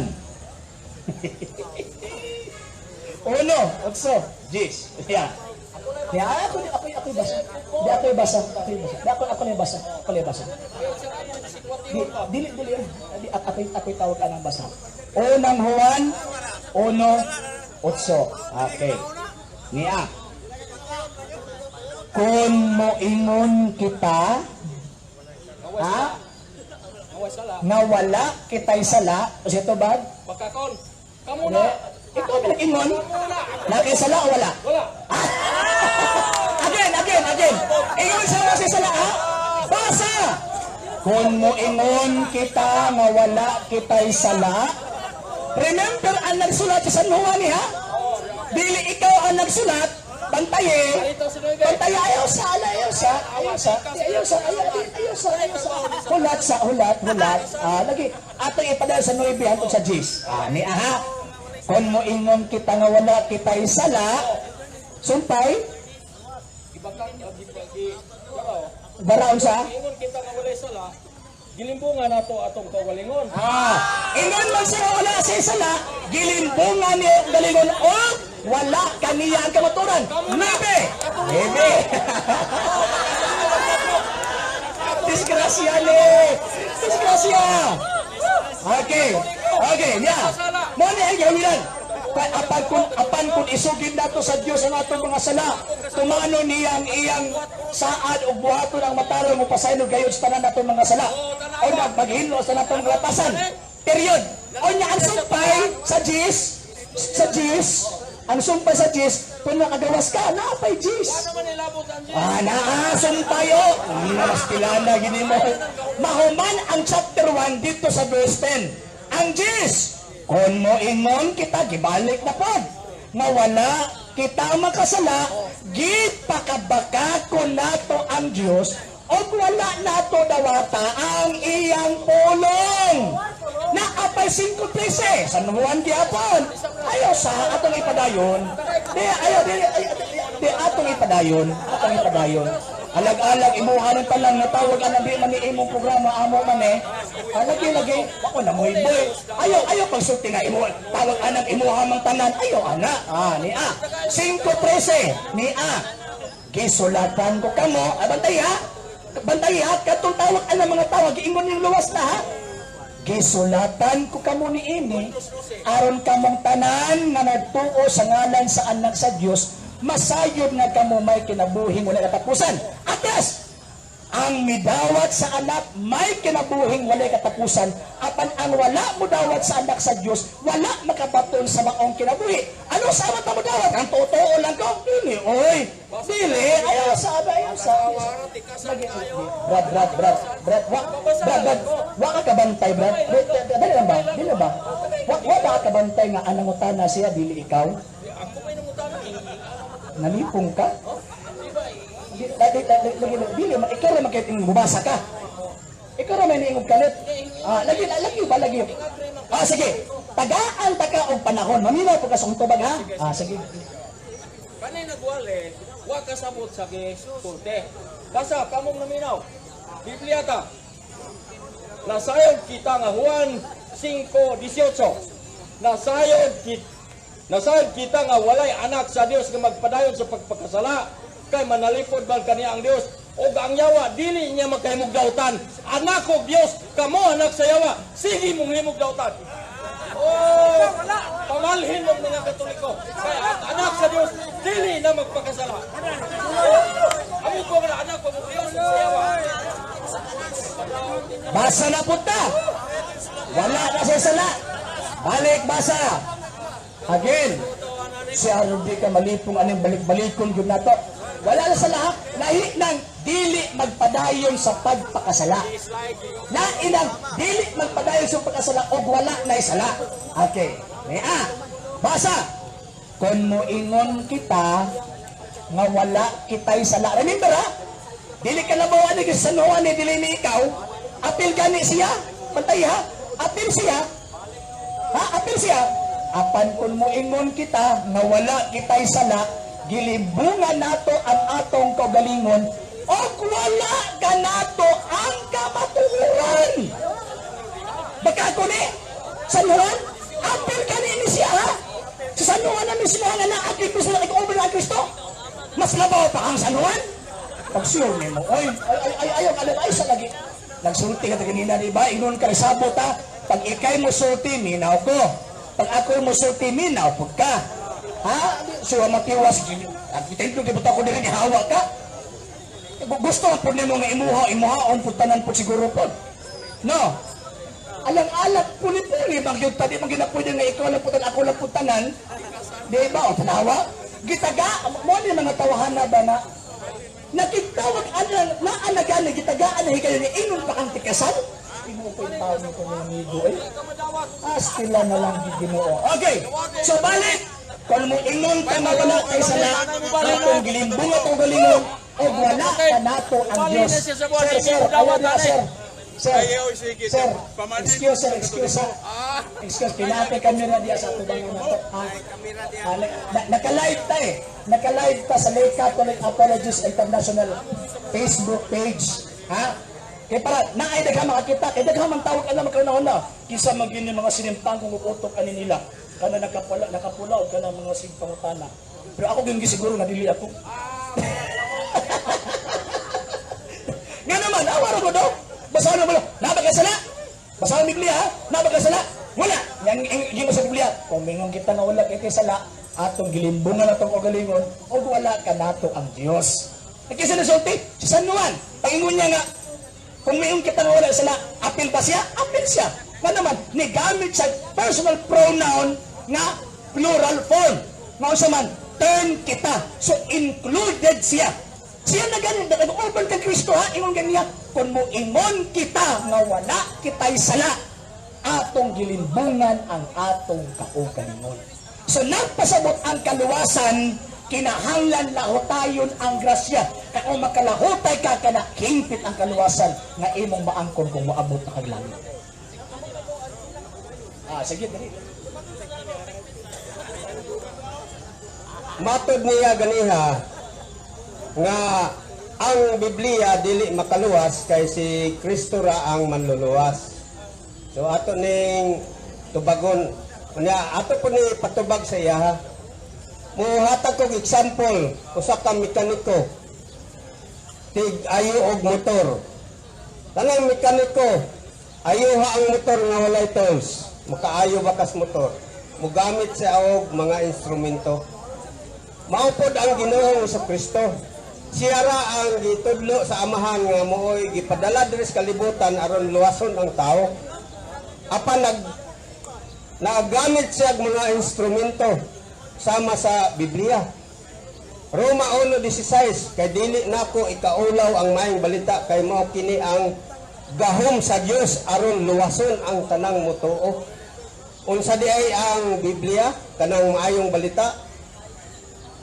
1:8. Jis. Yeah. Ako'y basa. Di ako'y basa. Ako na basa. Dili. Ako'y tawag ka ng basa. 1 Juan 1:8. Okay. Niya. Kung moingon kita, nga wala kitay sala, o siya to bag? Pagkakon. Kamu na. Ikaw pinag-ingon? Nakay sala o wala? Wala. Again. Ingon sa mga sala, ha? Basa! Kung moingon kita nga wala kita'y sala, remember ang nagsulat sa San Juan ha? Dili ikaw ang nagsulat, bantaye, ayaw sa, hulat. Lagi, ato ipadala sa Nuebihan o sa Jis. Ni aha, kung moingon kita nga wala kita'y sala, sumpay, baraon sa? Ingon kita nga walay sala, gilimbungan nato atong kawalingon. Ingon man siya wala sa sala, gilimbungan niyo galingon o wala kaniya ang kamaturan. Nebe! Disgrasya ni! Disgrasya! Okay, yeah. Muna ang gawilan. Apan kung isugid nato sa Dios ang atong mga sala, tumano niyang iyang saad o buhaton ang matarong mo pasaylo gayon sa tanan natong mga sala. O maghinlo sa natong latasan. Period. O niya ang sumpay sa Jis, ang sumpay sa Jis, kung nakagawas ka, naapay Jis. Sumpay o. Mas kilala, gini mo. Mahuman ang chapter 1 dito sa verse 10. Ang Jis, kung mo ingon kita, gibalik na pod. Mawala kita makasala, gipakabaka ko nato ang Diyos, o wala nato dawata ang iyang pulong. Naapay 5:13, San Juan gihapon. Ayaw sa atong ipadayon. Di atong ipadayon. Alag-alag imuhanan pa lang natawag ang nabi man ni imong programa amo man lagi ako na moy boy. Ayaw pagsulti nga imo tawag anang imuha mang tanan. Ayaw ana. Ni 5:13 ni gisulatan ko kamo. Bantay ha katong tawag anang mga tawag ingon ning luwas na ha. Gisulatan ko kamo ni ini aron kamong tanan nga nagtuo sa ngalan sa anak sa Dios, masayod nga kamo may kinabuhing wala katapusan. Atas! Ang midawat sa anak may kinabuhing wala katapusan. Apan ang wala mo dawat sa anak sa Diyos, wala makabaton sa maong kinabuhi. Ano sa amat mo dawat? Ang totoo lang ko? Dili, oy! Dili! Ayaw sa. Brad. Wa ka kabantay, Brad. Dali lang ba? Wa ka kabantay nga anangutana siya, dili ikaw? Nalipong ka? Dili, ikaw na magkaiting bumasa ka. Ikaw na may niingog kalit. Lagi ba? Sige. Tagaan taka og panahon. Maminaw po ka sa tubag ha? Sige. Kanay nagwali, wa kasabot sa gisulti. Basta kamong naminaw. Biblia ta. Nasayod kita nga Juan 5:18. Nasayod kita nga walay anak sa Dios nga magpadayon sa pagpakasala. Kay manalipod bal kaniya ang Dios o ang yawa dili niya magkahimog dautan. Anak ko Dios, kamo anak sa yawa, sige mong himog dautan. Pamalhin mong mga Katoliko. Kay anak sa Dios dili na magpakasala. Amo ko nga anak ko Dios sa yawa. Basa na punta. Wala na sa sala. Balik basa. Again. Si Arudi ka malipong aning balik-balikon yun na to. Wala na sa lahat, lahi ng dili magpadayon sa pagpakasala. Lahi ng dili magpadayon sa pagpakasala o wala na isala. Okay. Basa. Kung moingon kita nga wala kita'y sala. Remember ha? Dili ka nabawa ni San Juan ni dili ni ikaw. Apil gani siya. Pantay ha? Apil siya. Apil siya. Apan kung moingon kita nga wala kita'y sala, gilibungan nato ang atong kaugalingon o wala ka nato ang kamatuhuran. Baka ako ni San Juan, apil ka ni siya ha? Sa San Juan na mismo nga na-apil ko sa nag-over na Kristo. Mas labaw pa ang San Juan. Pag-sure ni mo, ayaw ka lang, sa lagi. Nagsulti ka na kanina, di ba? Inon ka sabot ha? Pag ikay mo sulti, minaw ko. Pag ako mo sulti, minaw po ka. So matiwas templo di buta ko diri hawa ka. Gusto po nimo nga imuha on putanan po siguro po. No. Alang-alang puli-puli magyud tadi maginapuy nga ikaw lang putan ako lang putanan. Di ba o tanawa? Gitaga mo ni mga tawahan na ba na nakitawag na anagan gitagaan na higayon ni ingon pa kang tikasan. Ginoo ko yung tao nito ng amigo eh. Astila na lang di Ginoo. Okay, so balik. Kung mo ingon ka na wala kay sala, atong gilimbong atong galingon, o wala ka nato ang Diyos. Sir, ayaw na sir. Sir, excuse, pinate kami na diya sa tubangan na to. Naka-live ta eh. Naka-live ta sa Lake Catholic Apologies International Facebook page. Ha? Kaya para, naay daghan makakita, kaya daghan man tawag alam magkaroon na. Kisa maging mga sinimpang kung utok ani nila. Kana nakapulaw ka na mga simpangutana. Pero ako yung gisiguro na dili ako. Nga naman, awara mo daw. Basahan mo lang, nabagkasala. Basahan mo Biblia, ha? Nabagkasala. Wala. Yung mo sa Biblia, kung mingon kita na wala kay sala, atong gilimbungan atong kagalingon, o wala ka nato ang Diyos. Nagkisa na sulti, si San Juan, pangingon niya nga, kung mingon kita na wala sala, apil ba siya? Apil siya. Nga naman, nigamit sa personal pronoun nga plural form. Nga sa man, turn kita. So, included siya. Siya na ganun, nag-urban ka Kristo ha, ingon ganyan, kung mo ingon kita nga wala kita'y sala, atong gilimbungan ang atong kaugalingon. So nagpasabot ang kaluwasan, kinahanglan lahotayon ang grasya. Kaya kung makalahotay ka, kana hingpit ang kaluwasan, nga imong maangkon kung maabot na kaglangit. Sige, dali. Matod niya ganiha, nga ang Biblia dili makaluwas kay si Kristo ra ang manluluwas. So ato ning tubagon unya ato po ni patubag sa iya ha. Muhatag kog example usa ka mekaniko tig ayo og motor. Tanang mekaniko ayuha ang motor nga walay tools, makaayo bakas motor. Mugamit siya og mga instrumento. Maupod ang Ginoo sa Kristo. Siya ra ang gitudlo sa amahan nga mooy gipadala diri sa kalibutan aron luwason ang tao. Apan nagamit siya mga instrumento sama sa Biblia. Roma 1:16 kay dili nako ikaulaw ang maayong balita kay mao kini ang gahom sa Dios aron luwason ang tanang mutuo. Unsa di ay ang Biblia kanang maayong balita?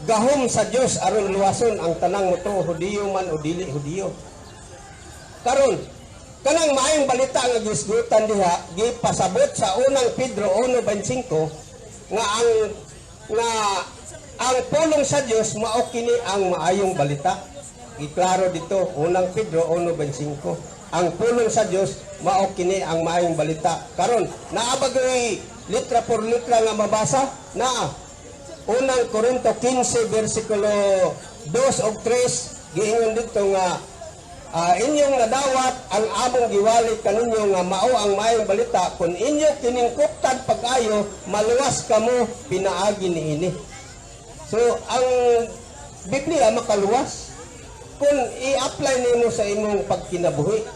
Gahom sa Dios aron luwason ang tanang mutuo, Hudiyo man o dili Hudiyo. Karon kanang maayong balita nga gisgutan diha gipasabot sa unang Pedro 1:25 nga ang pulong sa Dios mao kini ang maayong balita. Giklaro dito unang Pedro 1:25. Ang pulong sa Dios mao kini ang maayong balita. Karon naabagoy litra por litra nga mabasa naa. Unang Korinto 15 versikulo 2 o 3 giingon dito nga inyong nadawat ang among giwali kaninyo nga mao ang maayong balita kun inyo kiningkuptan pag-ayo maluwas kamo pinaagi niini. So ang Biblia makaluwas kung i-apply nimo sa imong pagkinabuhi.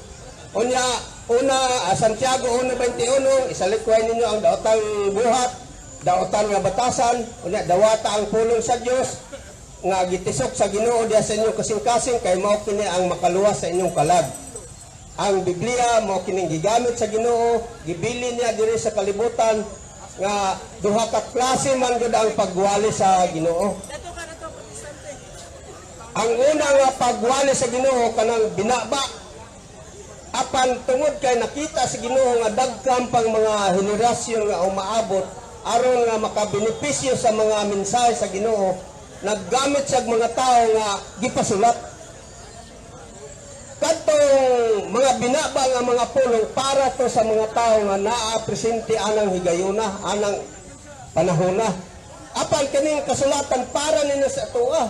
Una Santiago 1:21 isalikway ninyo ang daotang buhat, daotan nga batasan, unya dawata ang pulong sa Dios nga gitisok sa Ginoo diha sa inyong kasing-kasing kay mao kini ang makaluwas sa inyong kalag. Ang Biblia mao kining gigamit sa Ginoo, gibili niya diri sa kalibutan nga duha ka klase man gud ang pagwali sa Ginoo. Ang una nga pagwali sa Ginoo kanang binaba. Apan tungod kay nakita sa Ginoo nga dagkam pang mga henerasyon nga umaabot aron nga makabenepisyo sa mga mensahe sa Ginoo, naggamit siya mga tao nga gipasulat. Kadtong mga binaba nga mga pulong para to sa mga tao nga naa-presente anang higayuna, anang panahona. Apan kining kasulatan para nila sa tuwa.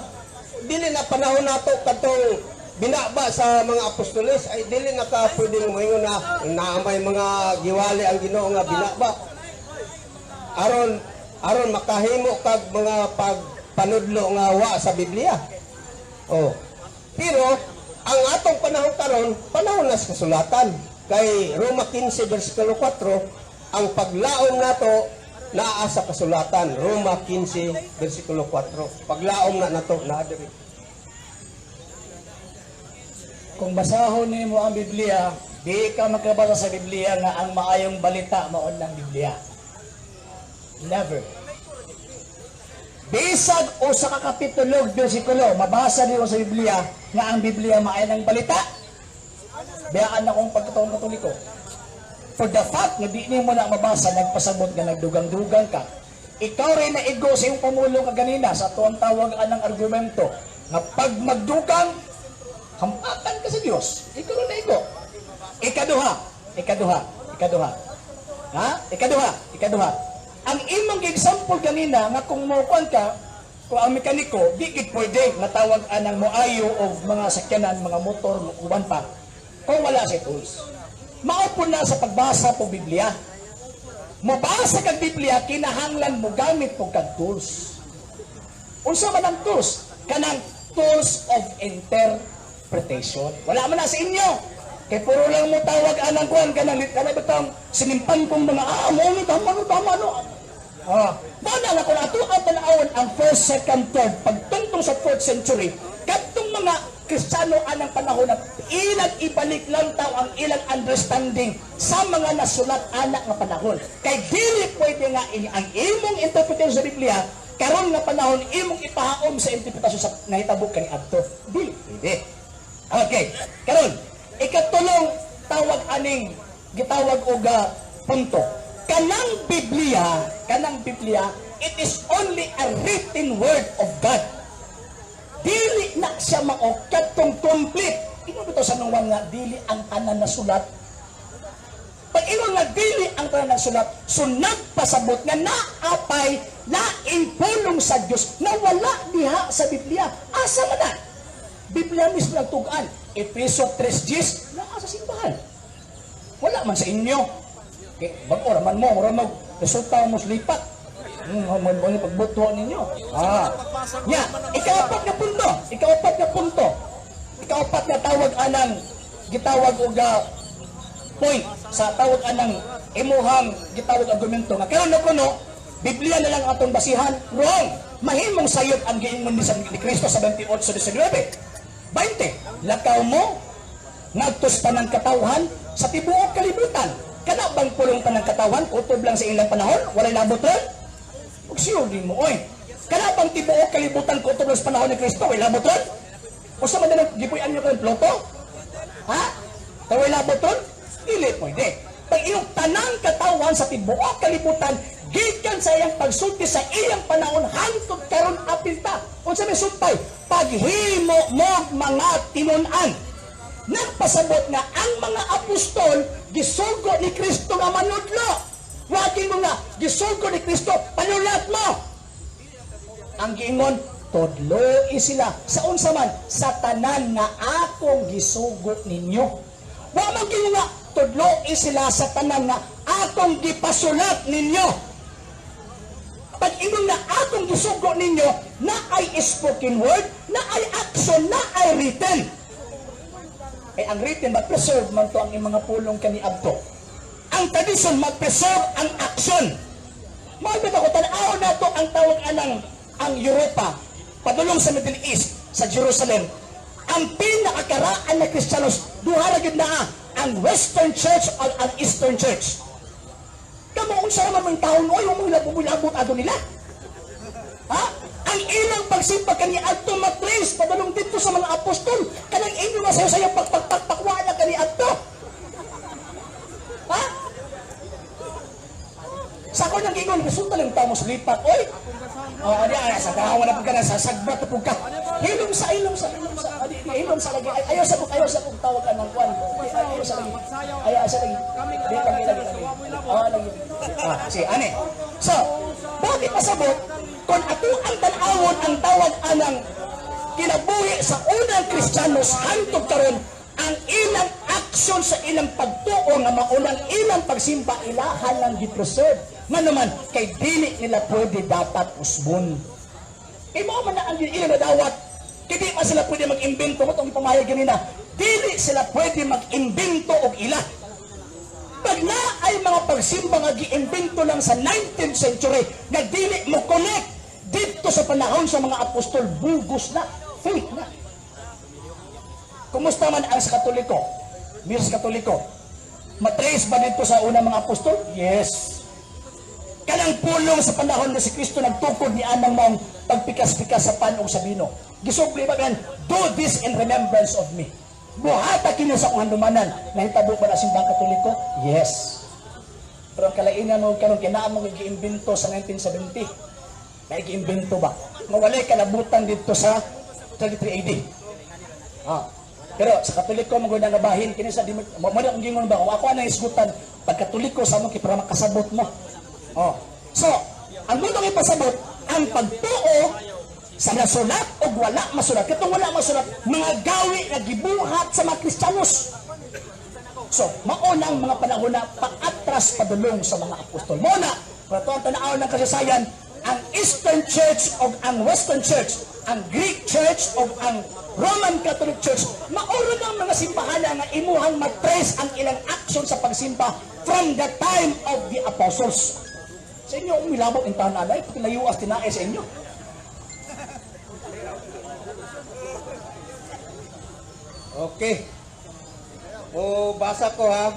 Dili na panahon nato kadtong binaba sa mga apostoles ay dili na ka pwedeng moingon na naamay mga giwali ang Ginoo nga binaba. Aron makahimo kag mga pagpanudlo nga wa sa Biblia. Pero ang atong panahon karon, panahon na sa kasulatan. Kay Roma 15 versikulo 4, ang paglaom nato naa sa kasulatan. Roma 15 versikulo 4. Paglaom na nato naa diri. kung basahon nimo ang Biblia, di ka makabasa sa Biblia nga ang maayong balita maon ng Biblia. Never. Bisag o sa kakapitulo, bersikulo, mabasa niyo sa Biblia nga ang Biblia maayo ng balita. Biyaan akong pagkataon katoliko. For the fact na di niyo mo na mabasa, nagpasabot nga nagdugang-dugang ka, ikaw rin na igo sa iyong pamulo kaganina sa tuwang tawag anang argumento nga pag magdugang, hampatan ka sa Diyos. Ikaw rin na igo. Ikaduha. Ikaduha. Ang imong example kanina nga kung maukuan ka, kung ang mekaniko, di gid pwede natawag anang moayo o mga sakyanan, mga motor, uban pa, kung wala sa tools. Maupo na sa pagbasa po Biblia. Mabasa kag Biblia, kinahanglan mo gamit po kag tools. Unsa man ang tools? Kanang tools of interpretation. Wala man na sa inyo. Kaya puro lang mo tawag anang kuhan ka na bitang sinimpan kong mga mo tama no. Bana nga kung ato ang tanawon ang 1st, 2nd, 3rd, pagtungtong sa 4th century, katong mga Kristiyano anang panahon na ilang ibalik lang tao ang ilang understanding sa mga nasulat anak nga panahon. Kay dili pwede nga ang imong interpretation sa Biblia karon nga panahon imong ipahaom sa interpretasyon sa nahitabo kani adto. Dili pwede. Okay, karon ikatulong tawag aning gitawag og punto. Kanang Biblia, it is only a written word of God. Dili na siya mao katong complete. Ino bitaw sa nung nga dili ang tanan na sulat. Pag ino nga dili ang tanan na sulat, so nagpasabot nga naapay laing pulong sa Dios na wala diha sa Biblia. Asa man na? Biblia mismo nagtugan. Efeso 3:10 na sa simbahan. Wala man sa inyo. Okay, bago raman mo, resulta mo lipat. Mo pagbuto ninyo. Ya, ikapat na punto. Ikapat na tawag anang gitawag og point sa tawag anang imuhang gitawag argumento nga karon kuno Biblia na lang atong basihan. Wrong. Mahimong sayop ang giingon ni Kristo sa 28:19. 20. Lakaw mo, nagtos pa ng katawhan sa tibuok kalibutan. Kana bang pulong pa ng katawhan, utob lang sa ilang panahon, walay labot ron? Huwag siyogin mo, oy. Kana bang tibuok kalibutan, utob lang sa panahon ni Kristo, walay labot ron? O sa madalang gipuyan nyo kayong ploto? Ha? Walay labot ron? Dili pwede. Pag iyong tanang katawhan sa tibuok kalibutan, gikan sa iyang pagsulti sa iyang panahon hangtod karon apilta. Unsa may sumpay? Paghimo mo mga tinun-an. Nagpasabot nga ang mga apostol gisugo ni Kristo nga manudlo. Wagi mo nga gisugo ni Kristo panulat mo. Ang giingon tudloi sila sa unsa man sa tanan nga akong gisugo ninyo. Wa man gyud nga tudloi sila sa tanan nga akong gipasulat ninyo. Pag ingon na akong gisugo ninyo, na ay spoken word, na ay action, na ay written. Ay ang written, mag-preserve man to ang mga pulong kaniadto. Ang tradition, mag-preserve ang action. Mabit ako, tanaw na to ang tawag ang Europa, padulong sa Middle East, sa Jerusalem. Ang pinakakaraan na Kristiyanos, duharagid na ang Western Church o ang Eastern Church. Kamuon sa naman mga taon, oy, yung mga labot ato nila. Ha? Ang ilang pagsimpa kani adto matrace padulong dito sa mga apostol, kanang inyo nga sayo pagpakpakwa na kani adto. Ha? Sa ko nang gingon, resulta lang tao mo sulipat, oy. Sa gawa na pagka sa sagbat pug ka. Hilom sa hilom sa lagi. Ayaw sa pug tawag ka ng kwan. Ayaw sa lagi. Si ane. So, bakit pasabot kung ato ang tanawon ang tawag anang kinabuhi sa unang Kristiyanos hangtod karon ang ilang action sa ilang pagtuo nga maunang ilang pagsimba ilahan lang gi-preserve. Nga naman, kay dili nila pwede dapat usbon. Kay mo man na ang ilang nadawat, kay di man sila pwede mag-imbento mo itong ipamayag ganina. Dili sila pwede mag-imbento og ila. Pag na ay mga pagsimba nga gi-imbento lang sa 19th century, na dili mo connect dito sa panahon sa mga apostol, bugos na, fake na. Kung Kumusta man ang sa Katoliko? Mirs Katoliko, matrace ba dito sa unang mga apostol? Yes. Kanang pulong sa panahon na si Kristo nagtukod ni anang maong pagpikas-pikas sa pan o sa bino. Gisubli ba gan, do this in remembrance of me. Buhata kini sa kong handumanan. Nahitabo ba na simbang Katoliko? Yes. Pero ang kalainan mo karon kinaamong gi-imbento sa 1970. Nai-imbento ba? Mawalay kalabutan dito sa 33 AD. Pero sa Katoliko mo nga bahin kini sa mo na kung gingon ba ako ana isgutan pag Katoliko sa mo kay para makasabot mo. So, ang gusto kay pasabot ang pagtuo sa nasulat o wala masulat. Katong wala masulat, mga gawi na gibuhat sa mga Kristiyanos. So, mauna ang mga panahon na paatras padulong sa mga apostol. Muna, pero ito ang tanaw ng kasaysayan, ang Eastern Church o ang Western Church, ang Greek Church o ang Roman Catholic Church, mauro ng mga simbahan nga imuhang matrace ang ilang action sa pagsimba from the time of the apostles. Sa inyo, umilabot ang taon na alay, layuas tinae sa inyo. Okay. O basa ko ha.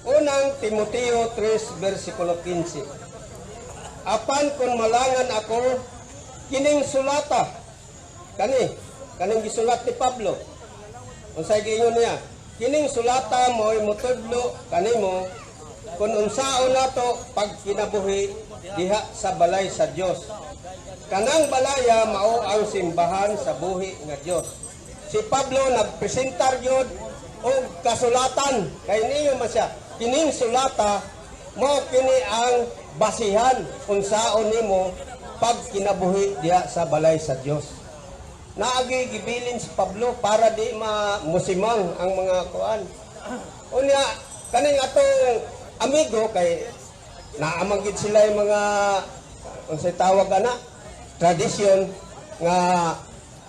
Unang Timoteo 3 versikulo 15. Apan kung malangan ako kining sulata. Kaning gisulat ni Pablo. Unsay giingon niya? Kining sulata mo'y mutudlo kanimo kung unsaon nato pag kinabuhi diha sa balay sa Dios. Kanang balaya mao ang simbahan sa buhi nga Dios. Si Pablo nagpresentar yun o kasulatan. Kaya niyo man siya. Kining sulata mo kini ang basihan kung saon nimo pag kinabuhi diya sa balay sa Dios. Naagi gibilin si Pablo para di musimang ang mga kuan. Unya kaning atong amigo kay naamanggid sila yung mga unsay tawag ana tradisyon nga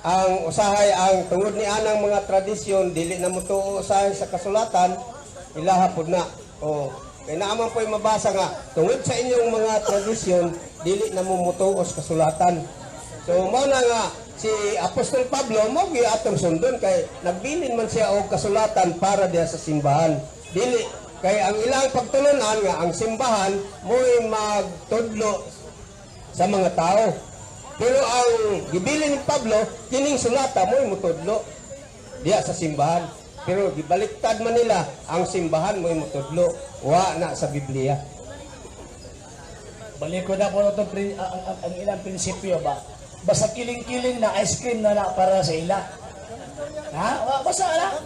ang usahay ang tungod ni anang mga tradisyon dili na mo tuo usahay sa kasulatan ilaha pud na. Kay naaman po yung mabasa nga tungod sa inyong mga tradisyon dili na mo mutuos kasulatan. So mao na nga si Apostol Pablo mo gi atong sundon kay nagbilin man siya og kasulatan para diha sa simbahan. Dili kay ang ilang pagtulunan nga ang simbahan mo'y magtudlo sa mga tao. Pero ang gibilin ni Pablo, kining sulata mo'y mutudlo diya sa simbahan. Pero gibaliktad man nila, ang simbahan mo'y mutudlo, wa na sa Biblia. Balik ko na po ito ang ilang prinsipyo ba? Basta kiling-kiling na ice cream na para sa ila. Ha? Basta na?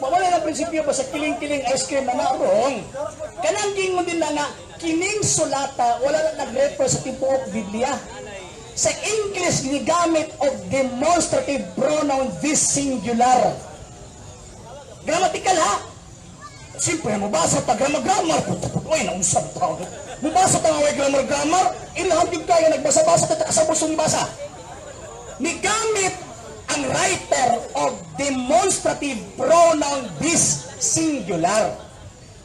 Mawala ng prinsipyo basta kiling-kiling ice cream na wrong. Kanang gingon din na nga, kining sulata, wala na nag-refer sa tibuok Biblia. Sa English, ginigamit of demonstrative pronoun this singular. Grammatical ha? Siyempre, mabasa ta grammar. Uy, nausap tao. Mabasa ta nga grammar. Ilahag yung kaya nagbasa-basa ta kasabos yung basa. Nigamit ang writer of demonstrative pronoun this singular.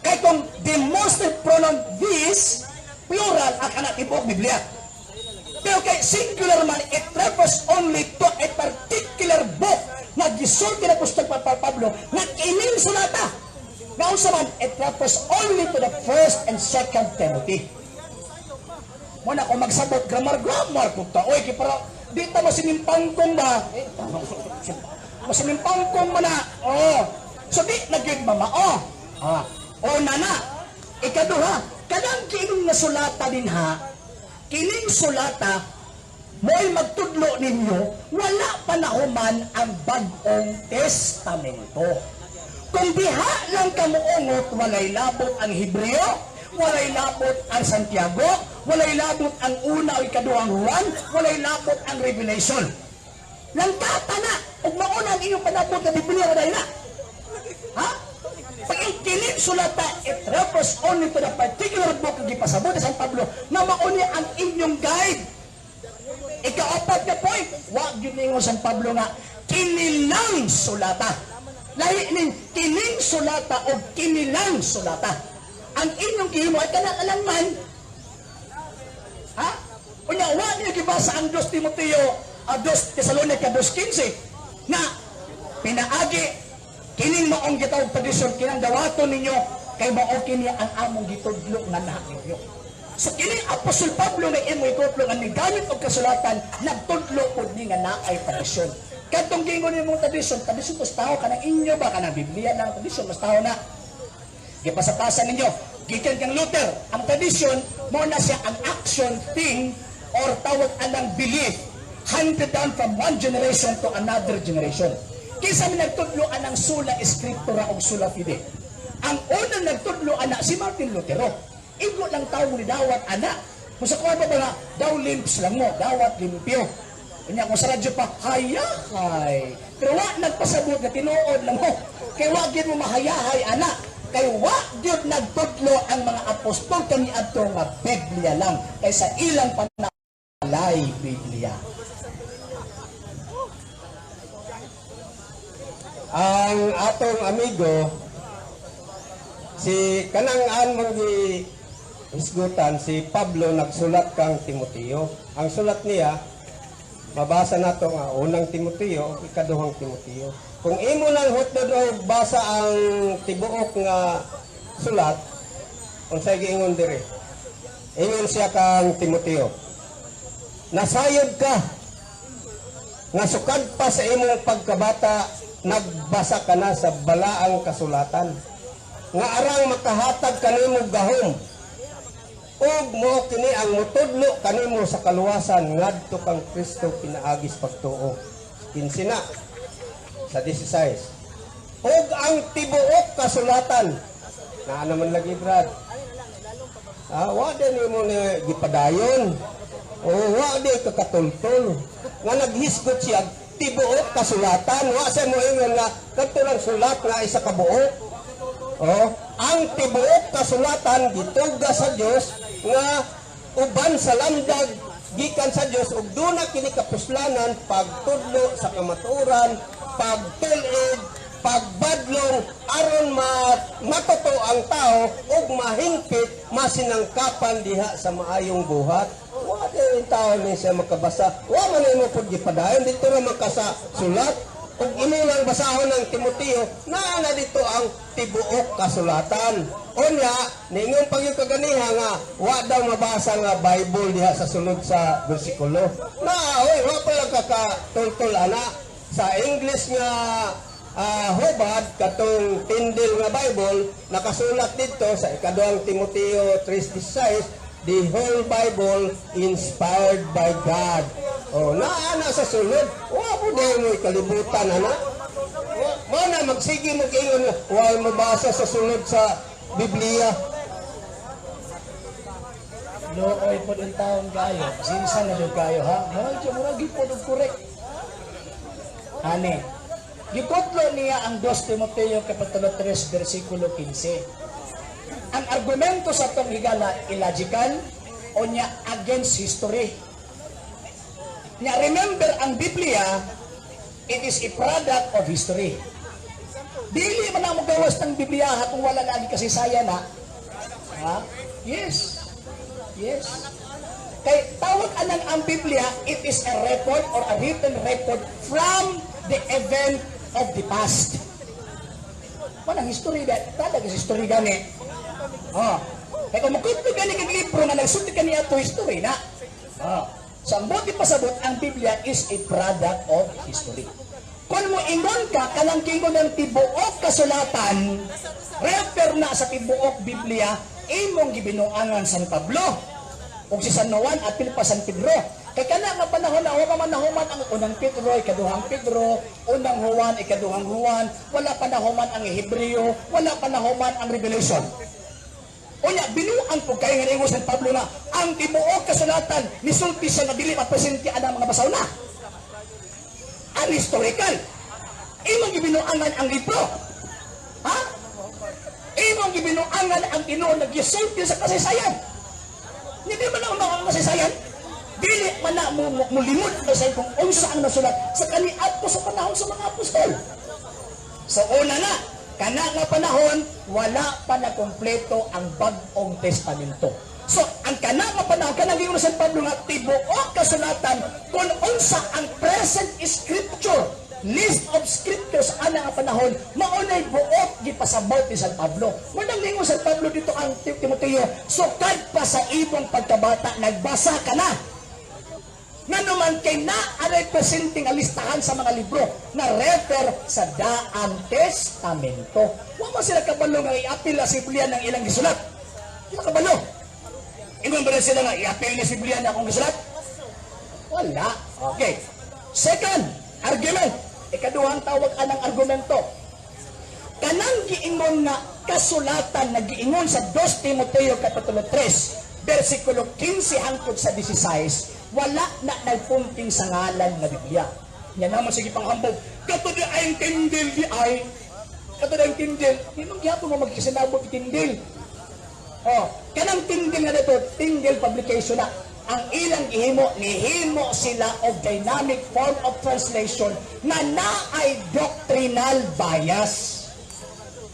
Kaya kung demonstrative pronoun this, plural, ang anak ibuok Biblia. Pero kay singular man, it refers only to a particular book na gisulti na Apostol Pablo na kining sulata. Nausa man, it refers only to the 1st and 2nd Timothy. Muna kung magsabot grammar, punta. Uy, para dito masinimpangkong ba? Masinimpangkong mo na. So di, nagyod mamao. Nana, ikaduha, kanang kining na sulata din ha, kining sulata, mo'y magtudlo ninyo, wala panahuman ang bagong testamento. Kung diha lang kamuungot, walay labot ang Hebreo, walay labot ang Santiago, walay labot ang una o ikaduhang Juan, walay labot ang Revelation. Langkata na, ug mauna ang inyong panabot na Biblia, walay na. Ha? Pag kining sulata, it refers only to the particular book na gipasabot sa San Pablo na mauni ang inyong guide. Ika-apat na point, wag yun ninyo San Pablo nga, kinilang sulata. Lahi ning kining sulata o kinilang sulata. Ang inyong gihimo ay kanang man. Ha? Unya, wag niyo gibasa ang 2 Timoteo, 2 Tesalonica 2:15 na pinaagi kining maong gitawag tradisyon kinang dawaton ninyo kay mao kini ang among gitudlo nga naa ninyo. So kining Apostol Pablo nga imo ikutlo nga nigamit og kasulatan nagtudlo pod ni nga naay tradisyon. Kadtong gingon nimong tradisyon mas tawo kanang inyo ba kanang Biblia nang tradisyon mas tawo na. Gipasatasan ninyo gikan kang Luther ang tradisyon mo na siya ang action thing or tawag anang belief handed down from one generation to another generation. Kisa mi nagtudlo anang sola scriptura o sola fide. Ang unang nagtudlo ana si Martin Lutero. Igo lang tao ni dawat ana. Kung sa kuha ba nga, daw limps lang mo, dawat limpyo. Kanya kung sa radyo pa, hayahay. Pero wa nagpasabot na tinuod lang mo. Kaya wag yun mo mahayahay ana. Kaya wag yun nagtudlo ang mga apostol kaniadto nga Biblia lang. Kaya sa ilang panalay Biblia. Ang atong amigo si kanang-an mong isgutan si Pablo nagsulat kang Timoteo. Ang sulat niya mabasa nato nga unang Timoteo o ikaduhang Timoteo. Kung imo lang hutod o basa ang tibuok nga sulat unsay giingon dire. Ingon siya kang Timoteo. Nasayod ka nga sukad pa sa imong pagkabata nagbasa ka na sa balaang kasulatan nga arang makahatag kanimo gahom ug mo kini ang mutudlo kanimo sa kaluwasan ngadto kang Kristo pinaagis pagtuo. 15 na sa 16 ug ang tibuok kasulatan na naman lagi Brad wa din mo ni gipadayon o wa di kakatultol nga naghisgot siya tibuok kasulatan wa sa mo ingon nga kadto lang sulat nga isa ka buok. Ang tibuok kasulatan gituga sa Dios nga uban sa lamdag gikan sa Dios ug duna kini kapuslanan pagtudlo sa kamaturan, pagtul-id, pagbadlong aron matuto ang tao ug mahingpit masinangkapan diha sa maayong buhat. Wa din tao ni siya makabasa. Wa man imo pud gipadayon dito ra makasa sulat. Ug imo lang basahon ng Timoteo naa na dito ang tibuok kasulatan. Unya ningon pag yung kaganiha nga wa daw mabasa nga Bible diha sa sulod sa bersikulo. Wa pala kakatultol ana sa English nga hubad katong tindil nga Bible nakasulat dito sa ikaduhang Timoteo 3:16 the whole Bible inspired by God. Naana sa sulod wa po daw mo kalibutan ana. Mo na magsige mag-ingon wa mabasa sa sulod sa Biblia. Looy po ng taong gayo. Sinsa na doon gayo ha? Murag po doon correct. Ani. Giputlo niya ang 2 Timoteo kapitulo 3 versikulo 15. Ang argumento sa itong higala illogical o niya against history. Niya remember ang Biblia, it is a product of history. Dili man ang magawas ng Biblia kung wala lagi kasaysayan na. Ha? Yes. Yes. Kay tawag anang ang Biblia, it is a record or a written record from the event of the past. Walang history that, tadag history gani. Kaya kung makutlo gani kag libro na nagsulti kani ato history na. So ang buti pasabot, ang Biblia is a product of history. Kung mo ingon ka, kanang kingon ng tibuok kasulatan, refer na sa tibuok Biblia, imong gibinuangan San Pablo, o si San Juan, apil pa San Pedro. Kaya kana nga panahon na huwag manahuman ang unang Pedro, ikaduhang Pedro, unang Juan, ikaduhang Juan, wala panahuman ang Hebreo, wala panahuman ang Revelation. Unya, binuang po kayo nga San Pablo na ang tibuok kasulatan nisulti siya na dili mapresente ang mga basaw na. Ang historical. Imong gibinuangan ang libro. Ha? Imong gibinuangan ang tinuod nagsulti sa kasaysayan. Hindi man ang mga kasaysayan. Dili man na mulimod sa kung unsa ang nasulat sa kaniadto sa panahon sa mga apostol. So una na, kana nga panahon, wala pa na kompleto ang Bagong Testamento. So, ang kana nga panahon, kanang giingon sa San Pablo nga tibuok kasulatan kung unsa ang present scripture list of scriptures ana nga panahon maunay buot gipasabot ni San Pablo. Manang ningon San Pablo dito ang Timoteo, sukad pa sa imong pagkabata nagbasa ka na. Nga naman kay na aray presenting nga listahan sa mga libro na refer sa Daang Testamento. Wa man sila kabalo nga i-apil sa Biblia ng ilang gisulat. Sila kabalo. Ingon ba rin sila nga i-apil ni Biblia na akong gisulat? Wala. Okay. Second argument. Ikaduhang tawag anang argumento. Kanang giingon nga kasulatan na giingon sa 2 Timoteo kapitulo 3, versikulo 15 hangtod sa 16, wala na nagpunting sa ngalan nga Biblia. Yan naman sige panghambog. Kato di ay tindil di ay. Kato di ay tindil. Hinong gihapon mo magkisinabot tindil. Oh, kanang tindil nga dito, tindil publication na. Ang ilang nihimo sila of dynamic form of translation na naay doctrinal bias.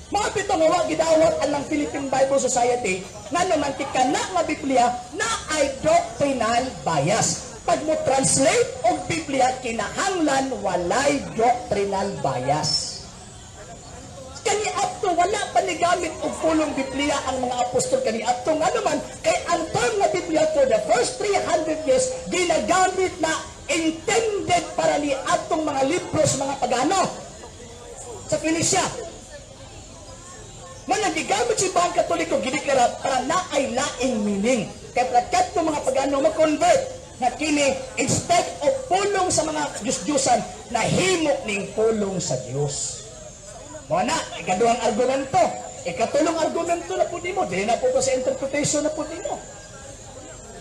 Mga pitong nga gidawat alang Philippine Bible Society nga naman tikana nga Biblia na ay doctrinal bias. Pag mo translate og Biblia kinahanglan walay doctrinal bias. Kani adto wala pa ni gamit og pulong Biblia ang mga apostol kani adto nga naman kay ang term nga Biblia for the first 300 years ginagamit na intended para ni atong mga libros mga pagano sa Felicia. Man nagigamit si Bahang Katoliko gideklara para na ay laing meaning. Kay prakat mga pagano mag-convert na kini instead of pulong sa mga Diyos-Diyosan nahimo ning pulong sa Dios. Mo na, ikaduhang argumento. Ikatulong argumento na po mo. Dili na po sa interpretation na po mo.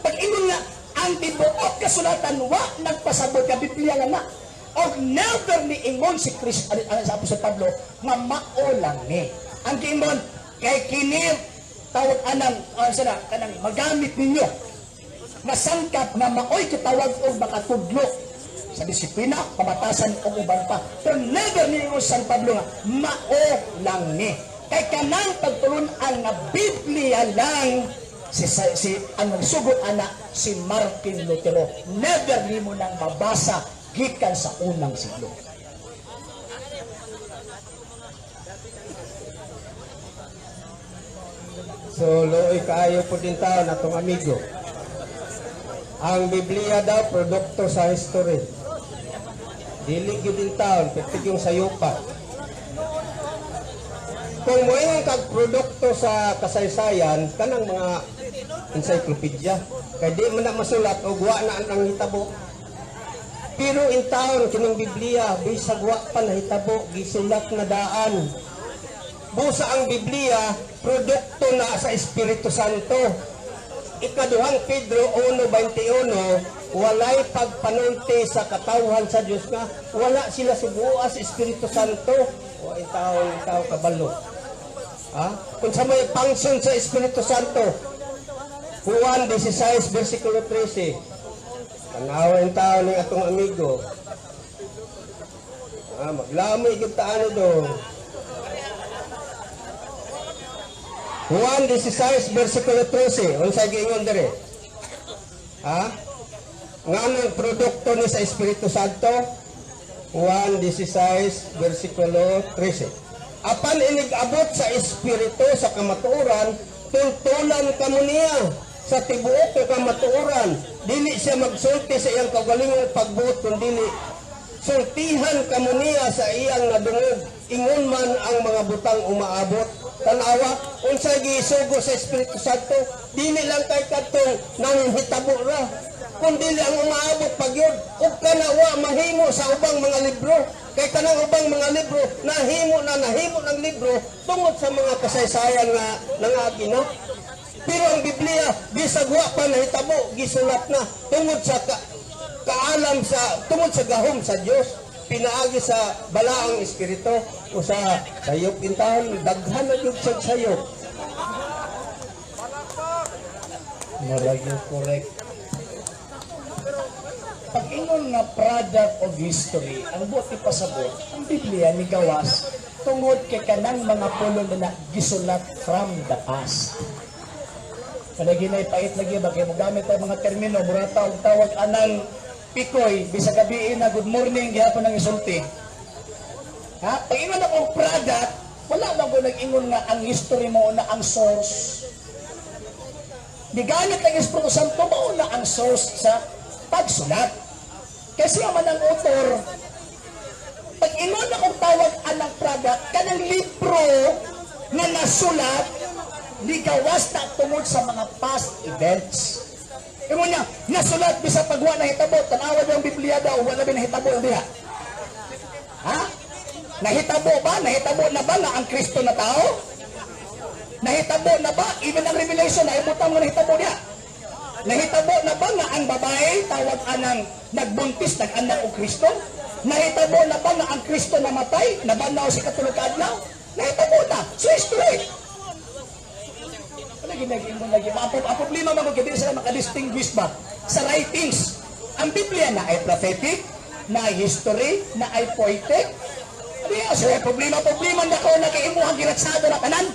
Pag ingon nga, ang tibuok kasulatan wa nagpasabot ka Biblia nga na. O never ni ingon si Kristo, sa Apostol Pablo, nga maulang ni. Ang kiingon, kay kinir, tawag anang, kanang magamit ninyo. Masangkap na maoy kitawag o makatudlo sa disiplina, pamatasan o uban pa. Pero never niyo San Pablo nga, mao lang ni. Kay kanang pagtulunan na Biblia lang, ang nagsugot ana, si Martin Lutero. Never ni mo nang mabasa gikan sa unang siglo. So, looy kaayo po din tao na itong amigo. Ang Biblia daw, produkto sa history. Dili gyud din taon, pertig yung sayupa. Kung mo yung kagprodukto sa kasaysayan, kanang mga encyclopedia, kaya di mo na masulat o guwa na ang hitabo. Pero in taon, kining Biblia, bisag wa pa na hitabo, gisulat na daan. Busa ang Biblia, produkto na sa Espiritu Santo. Ikaduhang Pedro 1:21, walay pagpanulti sa katawhan sa Diyos nga, wala sila subuas sa Espiritu Santo. O tao kabalo. Ha? Kung sa may function sa Espiritu Santo, Juan 16, versikulo 13, tanawin tao ng atong amigo. Maglamay yung taan do. Juan 16, versikulo 13. Unsay giingon dire? Ha? Nga ang produkto ni sa Espiritu Santo? Juan 16, versikulo 13. Apan inig-abot sa Espiritu sa kamatuoran, tultulan kamo niya sa tibuok ng kamatuoran. Dili siya magsulti sa iyang kaugalingong pagbuot, kundi sultihan kamo niya sa iyang nadungog. Ingon man ang mga butang umaabot. Tanawa, unsay giisugo sa Espiritu Santo, dili lang kay kadtong nanghitabo ra, kundi ang umaabot pagyud ug kanawa mahimo sa ubang mga libro. Kay kanang ubang mga libro nahimo ng libro tungod sa mga kasaysayan nga nangagi na. Pero ang Biblia bisag wa pa nahitabo, gisulat na tungod sa kaalam tungod sa gahom sa Dios. Pinaagi sa balaang espiritu o sa sayop intahon, daghan na yun sa sayop. Maragyo correct. Pag ingon nga product of history, ang buti pasabot, ang Biblia ni gawas tungod kay kanang mga pulong na gisulat from the past. Kalagi na ipait lagi ba kay mogamit ang mga termino, mura tawag anang pikoy, bisa gabi na good morning, gihapon ng isulti. Ha? Pag ingon akong product, wala bang ko nag-ingon nga ang history mo na ang source. Bigamit ng Espiritu Santo mo na ang source sa pagsulat. Kasi man ang author, pag ingon akong tawag anang product, kanang libro na nasulat, ligawas na tungod sa mga past events. Ingon niya, nasulat bisa pagwa na hitabo, tanawad yung Biblia daw, wala ba nahitabo diha? Ha? Nahitabo ba? Nahitabo na ba nga ang Kristo na tao? Nahitabo na ba? Even ang Revelation, naibutang mo nahitabo niya. Nahitabo na ba nga ang babae, tawag anang nagbuntis, nag-anak o Kristo? Nahitabo na ba nga ang Kristo namatay, nabanaw si katulog adlaw? Nahitabo na. So history. Ang problema mo kung hindi sila makadistinguish ba sa writings. Ang Biblia na ay prophetic, na ay history, na ay poetic. Ano yun? So, problema na ko na kaimuhang giratsado na kanan.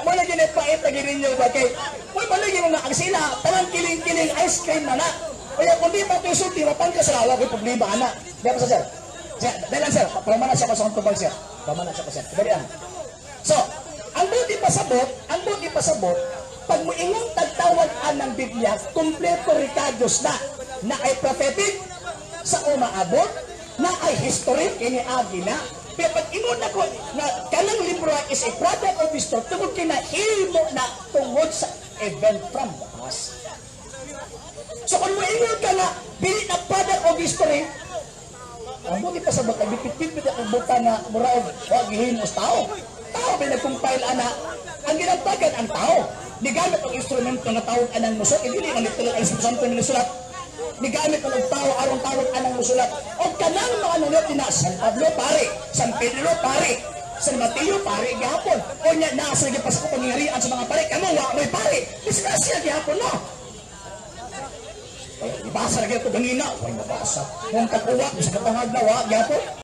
Wala gini pait na gini nyo ba kay wala gini mga ang sila talang kiling-kiling ice cream na na. Kaya kung di pa ito isulti, mapang ka sa lawa, may problema na. Di ba sir? Dahil lang sir, pamanan siya ko sa kong sir. Pamanan siya ko sir. Dali lang. So, ang buti pasabot, pag mo ingong tagtawag ng Biblia, kumpleto Ricardos na ay prophetic, sa umaabot, na ay history, iniagi na. Pero pag ingon ako na kanang libro is a product of history, tungod kinahimo na tungod sa event from the past. So kung mo ingon ka na, bili na product of history, ang buti pasabot, nagpipit-pit ang buta na muraog, wag gihimos tao. Tao ba nag-compile ana, ang ginagtagan ang tao. Nigamit ang instrumento na tawag anang musulat, hindi ang nagtulang ang Santo Minusulat. Nigamit ang tao aron tawag anang musulat. O kanang mga nulat na San Pablo pare, San Pedro pare, San Mateo pare gihapon. O niya nasa lagi pa sa pangyarihan sa mga pare, kamo wa may pare. Disgrasya gihapon no. Ibasa lagi ito ganina, way mabasa. Kung kakuha sa katangag na wa gihapon.